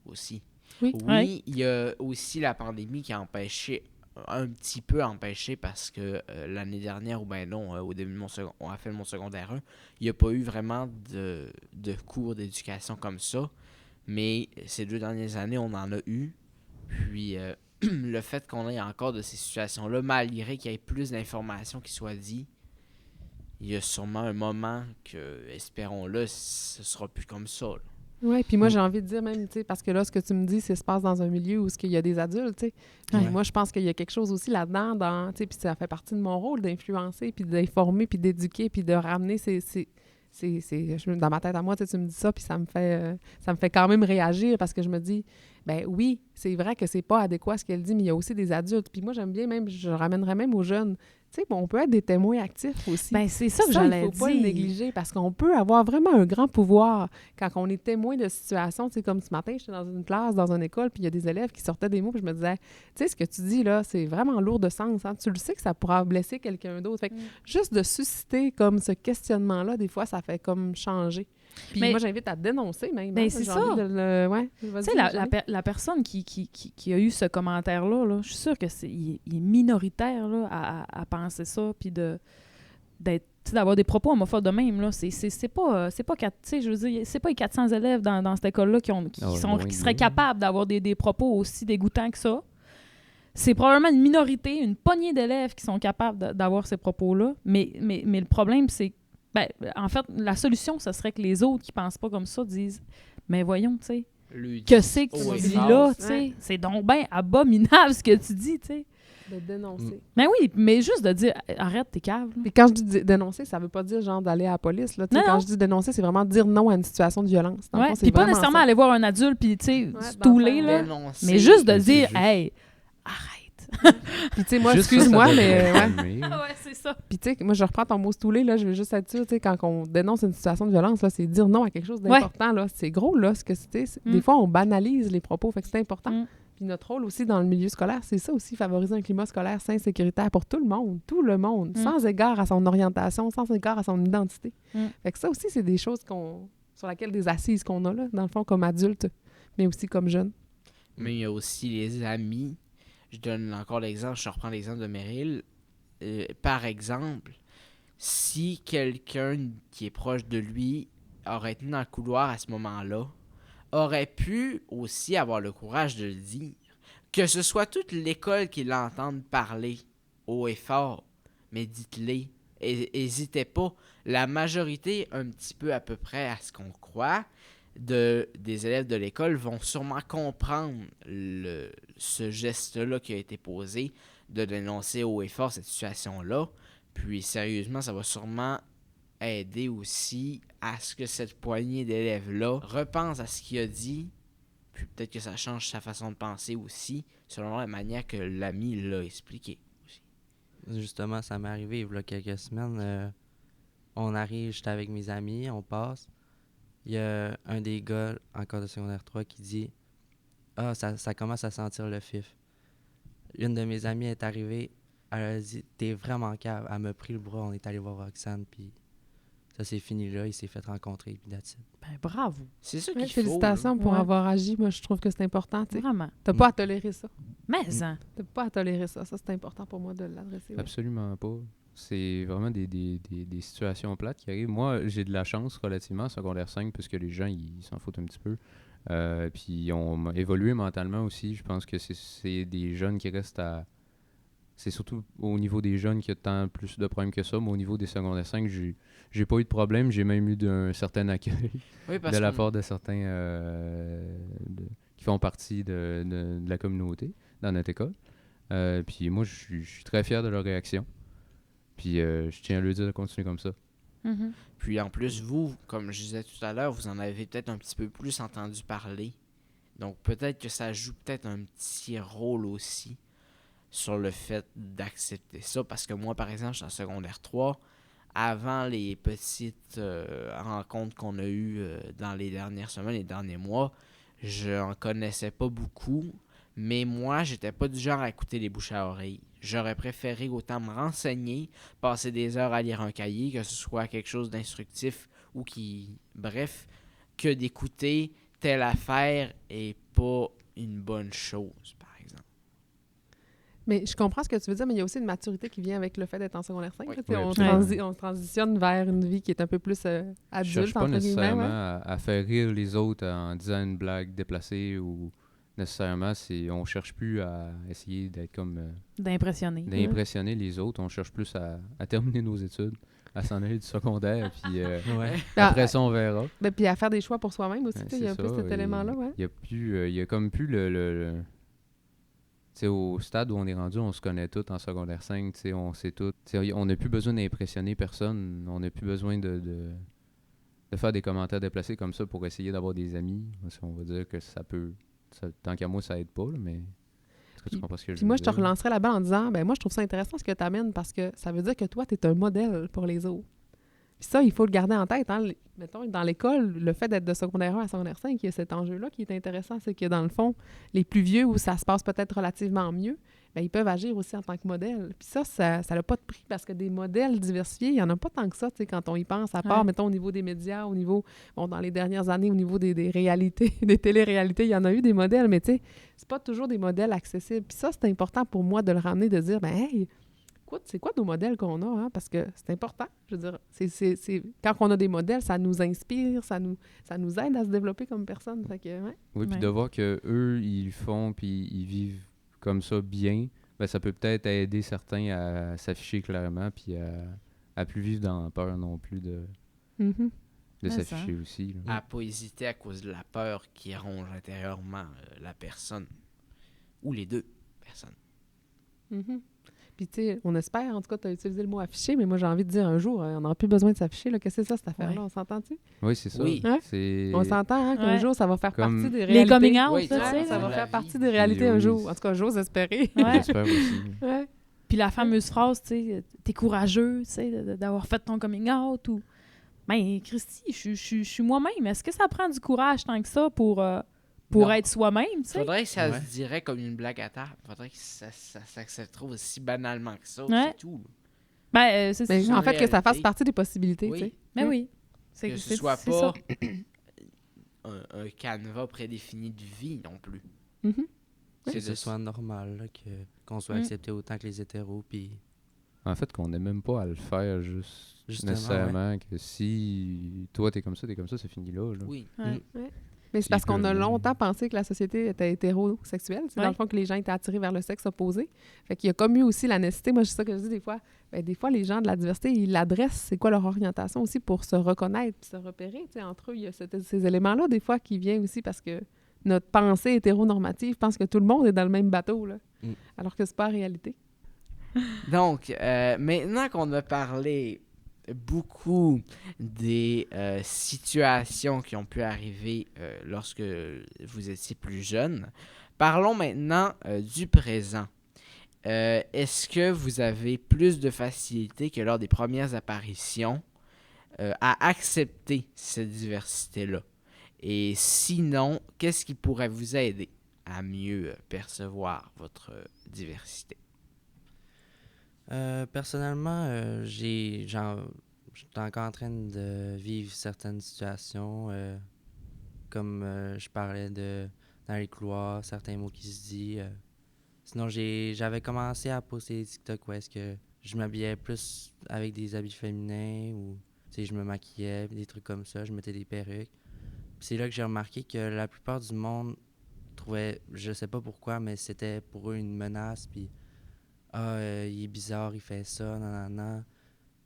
Speaker 1: aussi.
Speaker 4: Oui.
Speaker 1: Il y a aussi la pandémie qui a empêché, un petit peu empêché, parce que l'année dernière, ou au début de on a fait mon secondaire 1, il n'y a pas eu vraiment de cours d'éducation comme ça. Mais ces 2 dernières années, on en a eu. Puis le fait qu'on ait encore de ces situations-là, malgré qu'il y ait plus d'informations qui soient dites, il y a sûrement un moment que, espérons-le, ce sera plus comme ça.
Speaker 4: Oui, puis moi, j'ai envie de dire même, tu sais, parce que là, ce que tu me dis, ça se passe dans un milieu où il y a des adultes, tu sais. Puis moi, je pense qu'il y a quelque chose aussi là-dedans, tu sais, puis ça fait partie de mon rôle d'influencer, puis d'informer, puis d'éduquer, puis de ramener dans ma tête à moi, tu me dis ça, puis ça me fait quand même réagir parce que je me dis, oui, c'est vrai que c'est pas adéquat ce qu'elle dit, mais il y a aussi des adultes. Puis moi, j'aime bien même, je ramènerais même aux jeunes. Tu sais, on peut être des témoins actifs aussi.
Speaker 2: C'est ça que j'allais dire.
Speaker 4: Il faut pas le négliger parce qu'on peut avoir vraiment un grand pouvoir quand on est témoin de situations. Tu sais, comme ce matin, j'étais dans une classe, dans une école, puis il y a des élèves qui sortaient des mots, puis je me disais, tu sais, ce que tu dis là, c'est vraiment lourd de sens. Hein? Tu le sais que ça pourra blesser quelqu'un d'autre. Fait que juste de susciter comme ce questionnement-là, des fois, ça fait comme changer. Puis moi, j'invite à dénoncer même.
Speaker 2: C'est ça. Tu sais, la personne qui a eu ce commentaire-là, là, je suis sûre qu'il est minoritaire là, à penser ça, puis d'avoir des propos homophobes de même. Là, c'est pas je veux dire, c'est pas les 400 élèves dans cette école-là qui seraient capables d'avoir des propos aussi dégoûtants que ça. C'est probablement une minorité, une poignée d'élèves qui sont capables d'avoir ces propos-là. Mais le problème, c'est en fait, la solution, ce serait que les autres qui pensent pas comme ça disent « Mais voyons, tu sais, que c'est que tu dis là, tu sais, c'est donc bien abominable ce que tu dis, tu sais. »
Speaker 4: De dénoncer.
Speaker 2: Mais oui, mais juste de dire « Arrête, t'es cave. »
Speaker 4: Puis quand je dis dénoncer, ça veut pas dire genre d'aller à la police. Là. Quand je dis dénoncer, c'est vraiment dire non à une situation de violence.
Speaker 2: Puis pas nécessairement aller voir un adulte puis, tu sais, stouler, là. Mais juste de dire « Hey, arrête. »
Speaker 4: Puis tu sais, moi, excuse-moi, mais
Speaker 2: ouais, c'est ça.
Speaker 4: Puis tu sais, moi, je reprends ton mot stouler, là, je veux juste être sûre, tu sais, quand on dénonce une situation de violence, là, c'est dire non à quelque chose d'important, là. C'est gros, là, ce que c'était. Des fois, on banalise les propos, fait que c'est important. Puis notre rôle aussi dans le milieu scolaire, c'est ça aussi, favoriser un climat scolaire sain, sécuritaire pour tout le monde, sans égard à son orientation, sans égard à son identité. Fait que ça aussi, c'est des choses sur lesquelles des assises qu'on a, là, dans le fond, comme adultes, mais aussi comme jeunes.
Speaker 1: Mais il y a aussi les amis. Je donne encore l'exemple, je reprends l'exemple de Meryl. Par exemple, si quelqu'un qui est proche de lui aurait été dans le couloir à ce moment-là, aurait pu aussi avoir le courage de le dire. Que ce soit toute l'école qui l'entende parler haut et fort, mais dites-les. N'hésitez pas. La majorité, un petit peu à peu près à ce qu'on croit, des élèves de l'école vont sûrement comprendre ce geste-là qui a été posé, de dénoncer haut et fort cette situation-là. Puis sérieusement, ça va sûrement aider aussi à ce que cette poignée d'élèves-là repense à ce qu'il a dit, puis peut-être que ça change sa façon de penser aussi, selon la manière que l'ami l'a expliqué.
Speaker 5: Justement, ça m'est arrivé il y a quelques semaines. On arrive, j'étais avec mes amis, on passe. Il y a un des gars, encore de secondaire 3, qui dit « Ah, ça commence à sentir le fif. » Une de mes amies est arrivée, elle a dit « T'es vraiment cave. » Elle m'a pris le bras, on est allé voir Roxane, puis ça s'est fini là, il s'est fait rencontrer, puis that's it.
Speaker 2: Ben, bravo.
Speaker 1: C'est ça
Speaker 4: Ouais,
Speaker 1: qu'il faut.
Speaker 4: félicitations pour
Speaker 2: Ouais.
Speaker 4: avoir agi. Moi, je trouve que c'est important. Tu sais.
Speaker 2: Vraiment.
Speaker 4: T'as pas à tolérer ça.
Speaker 2: Mais ça.
Speaker 4: T'as pas à tolérer ça. Ça, c'est important pour moi de l'adresser. Ouais.
Speaker 3: Absolument pas. C'est vraiment des situations plates qui arrivent. Moi, j'ai de la chance relativement en secondaire 5 parce que les gens, ils s'en foutent un petit peu. Puis ils ont évolué mentalement aussi. Je pense que c'est des jeunes qui restent à... C'est surtout au niveau des jeunes qu'il y a tant plus de problèmes que ça. Mais au niveau des secondaires 5, j'ai pas eu de problème. J'ai même eu d'un certain accueil
Speaker 1: Oui, parce
Speaker 3: de la
Speaker 1: qu'on-
Speaker 3: part de certains qui font partie de la communauté dans notre école. Puis moi, je suis très fier de leur réaction. Puis je tiens à leur dire de continuer comme ça.
Speaker 2: Mhm.
Speaker 1: Puis en plus, vous, comme je disais tout à l'heure, vous en avez peut-être un petit peu plus entendu parler. Donc peut-être que ça joue peut-être un petit rôle aussi sur le fait d'accepter ça. Parce que moi, par exemple, je suis en secondaire 3. Avant les petites rencontres qu'on a eues dans les dernières semaines, les derniers mois, je n'en connaissais pas beaucoup. Mais moi, j'étais pas du genre à écouter les bouches à oreille. J'aurais préféré autant me renseigner, passer des heures à lire un cahier, que ce soit quelque chose d'instructif ou qui... Bref, que d'écouter telle affaire est pas une bonne chose, par exemple.
Speaker 4: Mais je comprends ce que tu veux dire, mais il y a aussi une maturité qui vient avec le fait d'être en secondaire 5.
Speaker 1: Oui.
Speaker 4: là. Tu sais,
Speaker 3: Oui,
Speaker 4: on,
Speaker 3: absolument.
Speaker 4: on transitionne vers une vie qui est un peu plus
Speaker 3: Je
Speaker 4: adulte,
Speaker 3: cherche pas
Speaker 4: entre guillemets.
Speaker 3: nécessairement
Speaker 4: Ouais.
Speaker 3: à faire rire les autres en disant une blague déplacée ou nécessairement, on cherche plus à essayer d'être comme...
Speaker 2: D'impressionner.
Speaker 3: d'impressionner les autres. On cherche plus à terminer nos études, à s'en aller du secondaire, puis
Speaker 5: Ouais.
Speaker 3: après ça, on verra.
Speaker 4: Ben, puis à faire des choix pour soi-même aussi.
Speaker 3: Ouais,
Speaker 4: tu sais, il y a
Speaker 3: c'est
Speaker 4: un peu
Speaker 3: ça,
Speaker 4: cet élément-là. Ouais.
Speaker 3: Il y a comme plus tu sais, au stade où on est rendu, on se connaît tous en secondaire 5, tu sais, on sait tout. Tu sais, on n'a plus besoin d'impressionner personne, on n'a plus besoin de faire des commentaires déplacés comme ça pour essayer d'avoir des amis. On va dire que ça peut... tant qu'à moi, ça aide pas, là, mais... Est-ce que tu comprends ce que je
Speaker 4: Puis
Speaker 3: veux
Speaker 4: moi, je te
Speaker 3: dire?
Speaker 4: relancerais là-bas en disant, ben moi, je trouve ça intéressant ce que tu amènes parce que ça veut dire que toi, tu es un modèle pour les autres. Puis ça, il faut le garder en tête. Hein. Mettons, dans l'école, le fait d'être de secondaire 1 à secondaire 5, il y a cet enjeu-là qui est intéressant. C'est que dans le fond, les plus vieux, où ça se passe peut-être relativement mieux, ben, ils peuvent agir aussi en tant que modèle. Puis ça n'a pas de prix parce que des modèles diversifiés, il n'y en a pas tant que ça, tu sais, quand on y pense, à part,
Speaker 2: Ouais.
Speaker 4: mettons, au niveau des médias, au niveau, bon, dans les dernières années, au niveau des réalités, des téléréalités, il y en a eu des modèles, mais tu sais, c'est pas toujours des modèles accessibles. Puis ça, c'est important pour moi de le ramener, de dire, ben hey, c'est quoi nos modèles qu'on a, hein? Parce que c'est important. Je veux dire, quand on a des modèles, ça nous inspire, ça nous aide à se développer comme personne. Fait que, ouais.
Speaker 3: Oui, puis
Speaker 2: Ouais.
Speaker 3: de voir que eux ils le font, puis ils vivent comme ça bien, ben ça peut peut-être aider certains à s'afficher clairement, puis à plus vivre dans la peur non plus de
Speaker 4: Mhm.
Speaker 3: de
Speaker 2: Mais
Speaker 3: s'afficher aussi. là.
Speaker 1: À pas hésiter à cause de la peur qui ronge intérieurement la personne. Ou les deux personnes.
Speaker 4: Mhm. Puis, tu sais, on espère, en tout cas, tu as utilisé le mot afficher, mais moi, j'ai envie de dire un jour, on n'aura plus besoin de s'afficher. Là. Qu'est-ce que c'est ça, cette affaire-là?
Speaker 2: Ouais.
Speaker 4: On s'entend-tu?
Speaker 3: Oui, c'est ça.
Speaker 1: Oui.
Speaker 4: Hein?
Speaker 3: C'est...
Speaker 4: On s'entend, hein, qu'un
Speaker 2: Ouais.
Speaker 4: jour, ça va faire
Speaker 3: Comme-
Speaker 4: partie des
Speaker 2: Les
Speaker 4: réalités.
Speaker 2: coming out,
Speaker 1: Oui,
Speaker 2: ça, tu
Speaker 1: ça,
Speaker 2: sais.
Speaker 4: Ça va
Speaker 1: la
Speaker 4: faire
Speaker 1: vie.
Speaker 4: partie des réalités un
Speaker 3: oui,
Speaker 4: jour. En tout cas, j'ose espérer.
Speaker 2: Ouais.
Speaker 3: J'espère aussi.
Speaker 4: Ouais.
Speaker 2: Puis la fameuse phrase, tu sais, t'es courageux, tu sais, d'avoir fait ton coming out ou... Ben, Christy, je suis moi-même. Est-ce que ça prend du courage tant que ça pour
Speaker 1: Non.
Speaker 2: être soi-même, tu sais?
Speaker 1: Faudrait que ça
Speaker 5: Ouais.
Speaker 1: se dirait comme une blague à table. Faudrait que ça se trouve aussi banalement que ça.
Speaker 2: Ouais.
Speaker 1: C'est tout.
Speaker 2: Ben, c'est
Speaker 4: Mais
Speaker 2: ça.
Speaker 4: en fait, que ça fasse
Speaker 1: réalité.
Speaker 4: partie des possibilités,
Speaker 1: Oui.
Speaker 4: tu sais.
Speaker 2: Ben oui.
Speaker 1: Que ce soit
Speaker 2: c'est
Speaker 1: pas
Speaker 2: ça.
Speaker 1: un canevas prédéfini de vie non plus.
Speaker 4: Mhm.
Speaker 5: Que
Speaker 1: C'est
Speaker 5: ce
Speaker 1: de-
Speaker 5: soit normal, là, qu'on soit
Speaker 2: Mm.
Speaker 5: accepté autant que les hétéros, puis
Speaker 3: En fait, qu'on n'ait même pas à le faire juste
Speaker 5: Justement,
Speaker 3: nécessairement, que si toi, t'es comme ça, c'est fini là.
Speaker 1: Oui.
Speaker 2: Ouais.
Speaker 5: Mm.
Speaker 4: Mais c'est parce
Speaker 3: S'ils
Speaker 4: qu'on a
Speaker 3: peuvent,
Speaker 4: longtemps pensé que la société était hétérosexuelle. C'est dans
Speaker 2: Ouais.
Speaker 4: le fond que les gens étaient attirés vers le sexe opposé. Fait qu'il y a comme eu aussi la nécessité, moi c'est ça que je dis des fois, des fois les gens de la diversité, ils l'adressent, c'est quoi leur orientation aussi pour se reconnaître, puis se repérer. Tu sais, entre eux, il y a ces éléments-là des fois qui viennent aussi parce que notre pensée hétéronormative pense que tout le monde est dans le même bateau, là, alors que c'est pas la réalité.
Speaker 1: Donc, maintenant qu'on a parlé beaucoup des situations qui ont pu arriver lorsque vous étiez plus jeune, parlons maintenant du présent. Est-ce que vous avez plus de facilité que lors des premières apparitions à accepter cette diversité-là? Et sinon, qu'est-ce qui pourrait vous aider à mieux percevoir votre diversité?
Speaker 5: Personnellement, j'étais encore en train de vivre certaines situations, comme je parlais dans les couloirs, certains mots qui se disent. Sinon, j'avais commencé à poster des TikTok où est-ce que je m'habillais plus avec des habits féminins ou je me maquillais, des trucs comme ça, je mettais des perruques. Puis c'est là que j'ai remarqué que la plupart du monde trouvait, je sais pas pourquoi, mais c'était pour eux une menace, puis il est bizarre, il fait ça, nanana.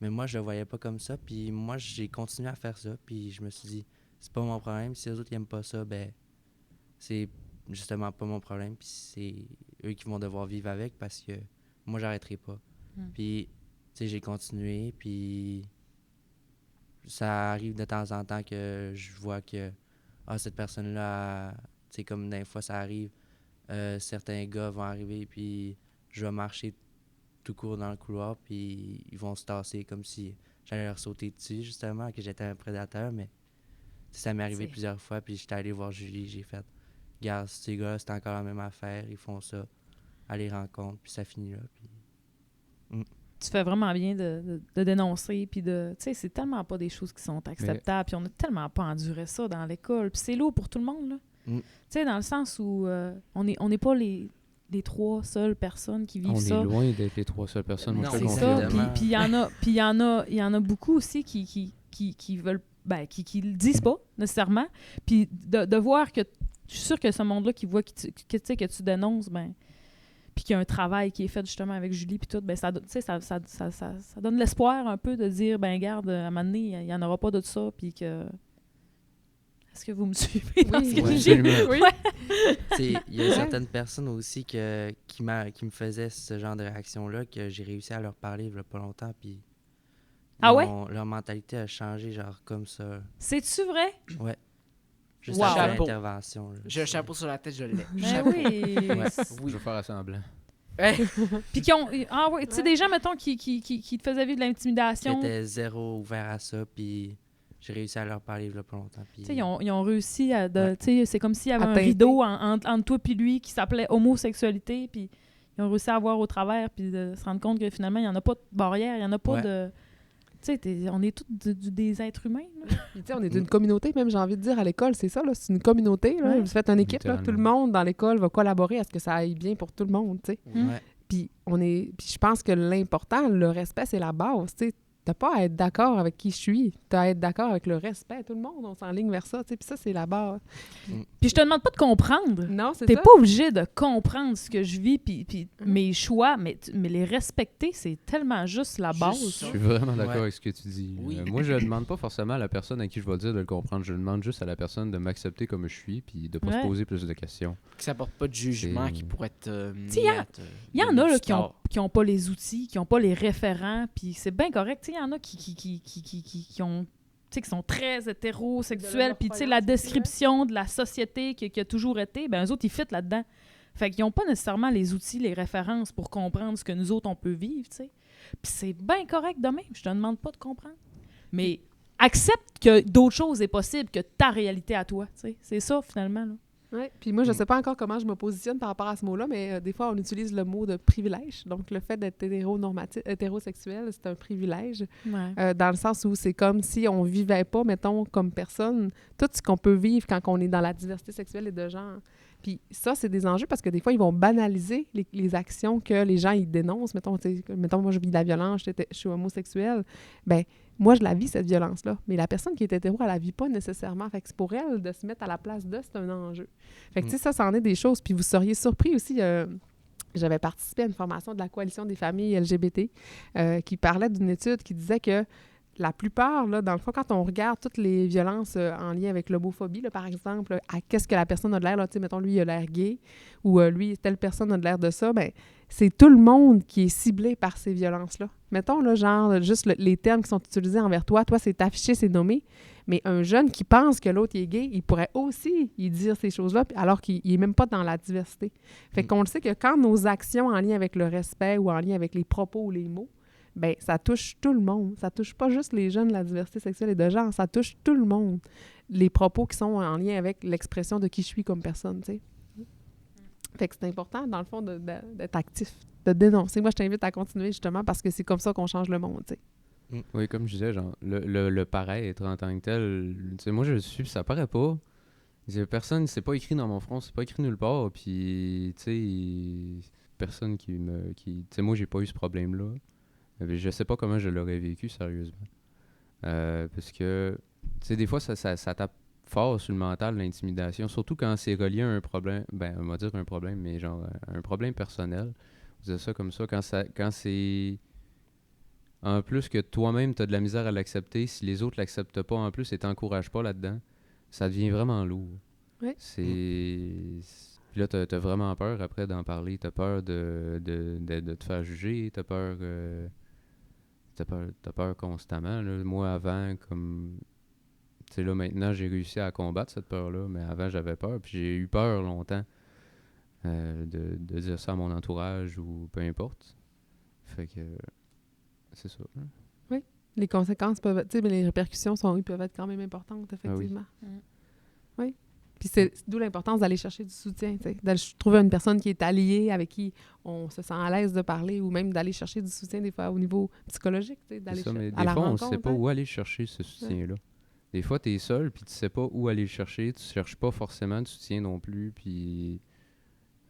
Speaker 5: Mais moi, je le voyais pas comme ça, puis moi, j'ai continué à faire ça, puis je me suis dit, c'est pas mon problème, si les autres aiment pas ça, ben, c'est justement pas mon problème, puis c'est eux qui vont devoir vivre avec, parce que moi, j'arrêterai pas. Puis, tu sais, j'ai continué, puis ça arrive de temps en temps que je vois que, cette personne-là, tu sais, comme des fois, ça arrive, certains gars vont arriver, puis je vais marcher tout court dans le couloir, puis ils vont se tasser comme si j'allais leur sauter dessus, justement, que j'étais un prédateur, mais ça m'est arrivé plusieurs fois, puis j'étais allé voir Julie, j'ai fait « Regarde, ces gars, c'est encore la même affaire, ils font ça, elle les rencontre, puis ça finit là. » Puis...
Speaker 2: Tu fais vraiment bien de dénoncer, puis de... Tu sais, c'est tellement pas des choses qui sont acceptables, puis on a tellement pas enduré ça dans l'école, puis c'est lourd pour tout le monde, là. Tu sais, dans le sens où on n'est pas les 3 seules personnes qui vivent ça.
Speaker 3: On est loin d'être les 3 seules personnes. Moi,
Speaker 1: Non,
Speaker 3: je te
Speaker 2: C'est
Speaker 3: confirme.
Speaker 2: ça. Puis il y en a beaucoup aussi qui veulent, qui le disent pas nécessairement. Puis de voir que je suis sûre que ce monde-là qui voit que tu dénonces, puis qu'il y a un travail qui est fait justement avec Julie puis tout, ça donne l'espoir un peu de dire, regarde, à un moment donné, il n'y en aura pas de ça, puis que... Est-ce que vous me suivez dans ce que je dis?
Speaker 3: absolument.
Speaker 4: Oui.
Speaker 5: Il y a certaines personnes aussi qui me faisaient ce genre de réaction-là, que j'ai réussi à leur parler il y a pas longtemps, puis leur mentalité a changé, genre comme ça.
Speaker 2: C'est-tu vrai?
Speaker 5: Ouais. Juste
Speaker 2: Wow.
Speaker 5: après
Speaker 1: Chapeau.
Speaker 5: l'intervention. Là.
Speaker 1: J'ai un chapeau sur la tête, je l'ai.
Speaker 2: Ben oui.
Speaker 5: Ouais.
Speaker 3: Je vais faire assemblant.
Speaker 2: Puis qui ont... Ah oui, tu sais, des gens, mettons, qui te faisaient vivre de l'intimidation.
Speaker 5: J'étais zéro ouvert à ça, puis j'ai réussi à leur parler il y a pas longtemps. Puis...
Speaker 2: Tu sais, ils ont réussi à...
Speaker 5: Ouais.
Speaker 2: Tu sais, c'est comme s'il y avait
Speaker 4: À
Speaker 2: un
Speaker 4: teinter.
Speaker 2: rideau entre toi puis lui qui s'appelait homosexualité, puis ils ont réussi à voir au travers, puis de se rendre compte que finalement, il n'y en a pas de barrière, il n'y en a pas
Speaker 5: Ouais.
Speaker 2: de... Tu sais, on est tous des êtres humains, là.
Speaker 4: Puis, tu sais, on est d'une communauté, même j'ai envie de dire, à l'école, c'est ça, là, c'est une communauté. Là.
Speaker 2: Ouais.
Speaker 4: Vous faites une équipe, là, tout le
Speaker 3: Littéralement.
Speaker 4: monde dans l'école va collaborer à ce que ça aille bien pour tout le monde, tu sais.
Speaker 5: Ouais.
Speaker 4: Puis je pense que l'important, le respect, c'est la base, tu sais. T'as pas à être d'accord avec qui je suis, t'as à être d'accord avec le respect. Tout le monde, on s'enligne vers ça, tu sais, puis ça, c'est la base.
Speaker 2: Puis je te demande pas de comprendre.
Speaker 4: Non, c'est
Speaker 2: T'es
Speaker 4: ça.
Speaker 2: pas obligé de comprendre ce que je vis, puis mes choix, mais les respecter, c'est tellement juste la base.
Speaker 1: Juste
Speaker 3: Je
Speaker 1: ça.
Speaker 3: suis vraiment d'accord
Speaker 5: Ouais.
Speaker 3: avec ce que tu dis.
Speaker 1: Oui.
Speaker 3: Moi, je ne demande pas forcément à la personne à qui je vais dire de le comprendre. Je demande juste à la personne de m'accepter comme je suis puis de pas
Speaker 2: Ouais.
Speaker 3: se poser plus de questions.
Speaker 1: Que ça porte pas de jugement
Speaker 3: C'est-
Speaker 1: qui pourrait te
Speaker 2: T'sais,
Speaker 1: mener à te
Speaker 2: Il y en
Speaker 1: donner
Speaker 2: a
Speaker 1: du
Speaker 2: là,
Speaker 1: tort.
Speaker 2: qui ont pas les outils, qui ont pas les référents, puis c'est bien correct. Tu sais, il y en a qui ont, tu sais, qui sont très hétérosexuels, puis tu sais, la description de la société qui a toujours été, eux autres, ils fit là-dedans. Fait qu'ils n'ont pas nécessairement les outils, les références pour comprendre ce que nous autres, on peut vivre, tu sais. Puis c'est bien correct de même. Je te demande pas de comprendre. Mais accepte que d'autres choses est possible que ta réalité à toi, tu sais. C'est ça, finalement, là.
Speaker 4: Ouais. Puis moi, je sais pas encore comment je me positionne par rapport à ce mot-là, mais des fois, on utilise le mot de privilège. Donc, le fait d'être hétérosexuel, c'est un privilège.
Speaker 2: Ouais.
Speaker 4: Dans le sens où c'est comme si on vivait pas, mettons, comme personne, tout ce qu'on peut vivre quand on est dans la diversité sexuelle et de genre. Puis ça, c'est des enjeux parce que des fois, ils vont banaliser les actions que les gens, ils dénoncent. Mettons, moi, je vis de la violence, je suis homosexuelle. Ben moi, je la vis, cette violence-là. Mais la personne qui est hétéro, elle la vit pas nécessairement. Fait que c'est pour elle de se mettre à la place de, c'est un enjeu. Fait que, tu sais, ça en est des choses. Puis vous seriez surpris aussi... j'avais participé à une formation de la Coalition des familles LGBT qui parlait d'une étude qui disait que la plupart, là, dans le fond, quand on regarde toutes les violences en lien avec l'homophobie, là, par exemple, à qu'est-ce que la personne a de l'air, là, tu sais, mettons, lui, il a l'air gay, ou lui, telle personne a de l'air de ça, ben c'est tout le monde qui est ciblé par ces violences-là. Mettons, là, genre, juste les termes qui sont utilisés envers toi, c'est affiché, c'est nommé, mais un jeune qui pense que l'autre est gay, il pourrait aussi y dire ces choses-là, alors qu'il n'est même pas dans la diversité. Fait qu'on le sait que quand nos actions en lien avec le respect ou en lien avec les propos ou les mots, ben ça touche tout le monde. Ça touche pas juste les jeunes de la diversité sexuelle et de genre, ça touche tout le monde. Les propos qui sont en lien avec l'expression de qui je suis comme personne, tu sais. Fait que c'est important, dans le fond, d'être actif, de dénoncer. Moi, je t'invite à continuer, justement, parce que c'est comme ça qu'on change le monde, tu sais.
Speaker 3: Oui, comme je disais, genre, le paraître en tant que tel, tu sais, moi, je le suis, puis ça paraît pas. Personne, c'est pas écrit dans mon front, c'est pas écrit nulle part, puis, tu sais, personne qui tu sais, moi, j'ai pas eu ce problème-là. Je sais pas comment je l'aurais vécu, sérieusement. Parce que, tu sais, des fois, ça tape fort sur le mental, l'intimidation, surtout quand c'est relié à un problème, ben, on va dire un problème, mais genre, un problème personnel. On dit ça comme ça, quand c'est... En plus que toi-même, tu as de la misère à l'accepter, si les autres l'acceptent pas en plus et t'encouragent pas là-dedans, ça devient vraiment lourd.
Speaker 4: Oui.
Speaker 3: Puis là, t'as vraiment peur après d'en parler. T'as peur de te faire juger. T'as peur constamment. Là. Moi, avant, comme... Tu sais, là, maintenant, j'ai réussi à combattre cette peur-là, mais avant, j'avais peur. Puis j'ai eu peur longtemps de dire ça à mon entourage ou peu importe. Fait que... C'est ça. Hein.
Speaker 4: Oui. Les conséquences peuvent... Tu sais, mais les répercussions peuvent être quand même importantes, effectivement.
Speaker 2: Ah oui.
Speaker 4: Oui. Puis c'est d'où l'importance d'aller chercher du soutien, tu sais, d'aller trouver une personne qui est alliée, avec qui on se sent à l'aise de parler, ou même d'aller chercher du soutien des fois au niveau psychologique, tu sais, d'aller
Speaker 3: mais
Speaker 4: à
Speaker 3: des
Speaker 4: la
Speaker 3: fois, on ne
Speaker 4: rencontre.
Speaker 3: sait pas
Speaker 4: hein.
Speaker 3: où aller chercher ce soutien-là. Des fois, tu es seul, puis tu sais pas où aller le chercher. Tu cherches pas forcément de soutien non plus, puis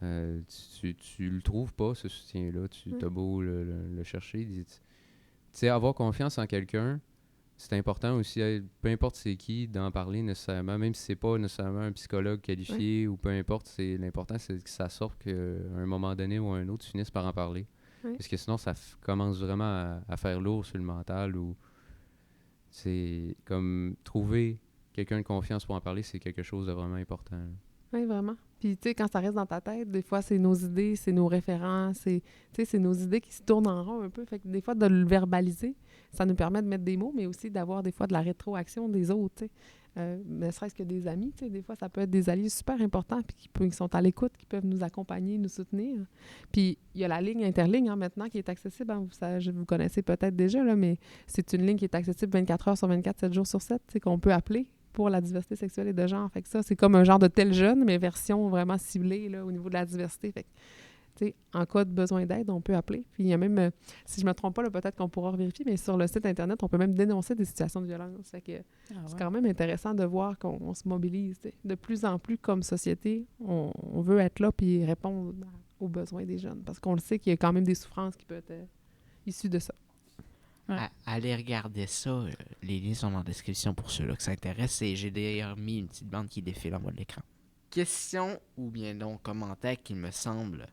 Speaker 3: tu le trouves pas, ce soutien-là. Tu as beau le chercher. Tu sais, avoir confiance en quelqu'un, c'est important aussi, peu importe c'est qui, d'en parler nécessairement, même si c'est pas nécessairement un psychologue qualifié ou peu importe, l'important c'est que ça sorte qu'à un moment donné ou à un autre, tu finisses par en parler. Parce que sinon, ça commence vraiment à faire lourd sur le mental ou c'est comme trouver quelqu'un de confiance pour en parler, c'est quelque chose de vraiment important.
Speaker 4: Oui, vraiment. Puis, tu sais, quand ça reste dans ta tête, des fois, c'est nos idées, c'est nos références, c'est nos idées qui se tournent en rond un peu. Fait que des fois, de le verbaliser, ça nous permet de mettre des mots, mais aussi d'avoir des fois de la rétroaction des autres, tu sais. Ne serait-ce que des amis, tu sais, des fois, ça peut être des alliés super importants puis qui sont à l'écoute, qui peuvent nous accompagner, nous soutenir. Puis, il y a la ligne Interligne, maintenant, qui est accessible. Vous connaissez peut-être déjà, là, mais c'est une ligne qui est accessible 24 heures sur 24, 7 jours sur 7, tu sais, qu'on peut appeler pour la diversité sexuelle et de genre. Fait que ça, c'est comme un genre de tel jeune, mais version vraiment ciblée là, au niveau de la diversité. Fait que, tu sais, en cas de besoin d'aide, on peut appeler. Puis il y a même, si je me trompe pas, là, peut-être qu'on pourra vérifier, mais sur le site Internet, on peut même dénoncer des situations de violence. Fait que c'est quand même intéressant de voir qu'on se mobilise. T'sais. De plus en plus, comme société, on veut être là puis répondre aux besoins des jeunes. Parce qu'on le sait qu'il y a quand même des souffrances qui peuvent être issues de ça.
Speaker 2: Ouais.
Speaker 1: Allez regarder ça. Les liens sont en description pour ceux-là que ça intéresse. Et j'ai d'ailleurs mis une petite bande qui défile en bas de l'écran. Question ou bien donc commentaire qui me semble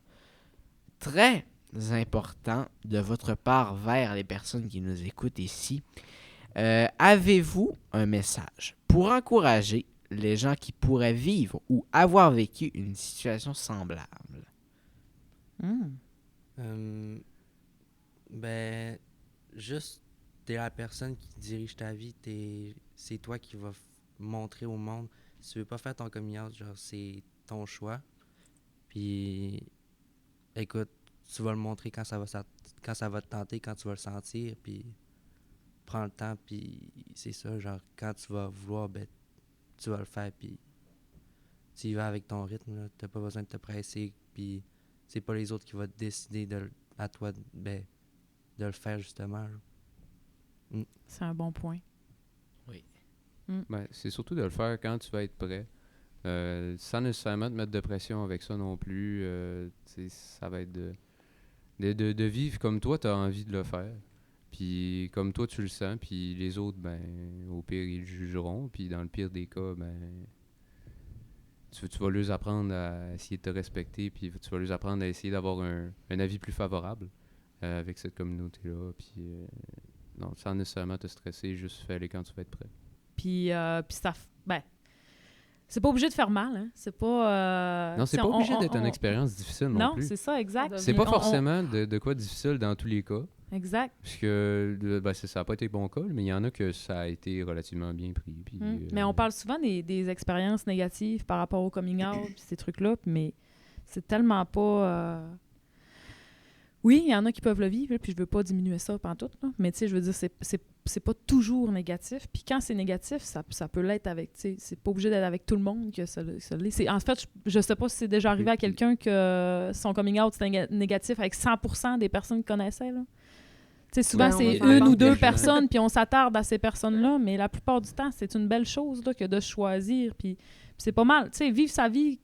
Speaker 1: très important de votre part vers les personnes qui nous écoutent ici. Avez-vous un message pour encourager les gens qui pourraient vivre ou avoir vécu une situation semblable?
Speaker 5: Ben, juste, t'es la personne qui dirige ta vie, c'est toi qui vas montrer au monde. Si tu veux pas faire ton coming out, genre, c'est ton choix. Puis, écoute, tu vas le montrer quand ça va te tenter, quand tu vas le sentir, puis prends le temps, puis c'est ça, genre, quand tu vas vouloir, ben, tu vas le faire, puis tu y vas avec ton rythme, là. T'as pas besoin de te presser, puis c'est pas les autres qui vont décider à toi, ben, de le faire, justement.
Speaker 2: C'est un bon point.
Speaker 1: Oui.
Speaker 3: Ben, c'est surtout de le faire quand tu vas être prêt. Sans nécessairement te mettre de pression avec ça non plus. Ça va être de vivre comme toi, tu as envie de le faire. Puis comme toi, tu le sens, puis les autres, ben, au pire, ils le jugeront. Puis dans le pire des cas, ben, tu vas leur apprendre à essayer de te respecter, puis tu vas leur apprendre à essayer d'avoir un avis plus favorable avec cette communauté-là. Puis non, sans nécessairement te stresser, juste fais-les quand tu vas être prêt.
Speaker 2: Puis ben, c'est pas obligé de faire mal, hein. C'est pas...
Speaker 3: Non, c'est pas obligé d'être une expérience difficile non plus.
Speaker 2: Non, c'est ça, exact.
Speaker 3: C'est pas forcément de quoi difficile dans tous les cas.
Speaker 2: Exact.
Speaker 3: Puisque ça n'a pas été bon cas, mais il y en a que ça a été relativement bien pris. Puis,
Speaker 2: Mais on parle souvent des expériences négatives par rapport au coming out, puis ces trucs-là, mais c'est tellement pas... Oui, il y en a qui peuvent le vivre, puis je veux pas diminuer ça pantoute, là, mais tu sais, je veux dire, c'est pas toujours négatif. Puis quand c'est négatif, ça peut l'être avec, tu sais, c'est pas obligé d'être avec tout le monde que ça l'est. En fait, je sais pas si c'est déjà arrivé à quelqu'un que son coming out c'était négatif avec 100% des personnes qu'il connaissait, là. Tu sais, souvent, c'est une ou deux personnes, puis on s'attarde à ces personnes-là, mais la plupart du temps, c'est une belle chose là, que de choisir, puis c'est pas mal. Tu sais, vivre sa vie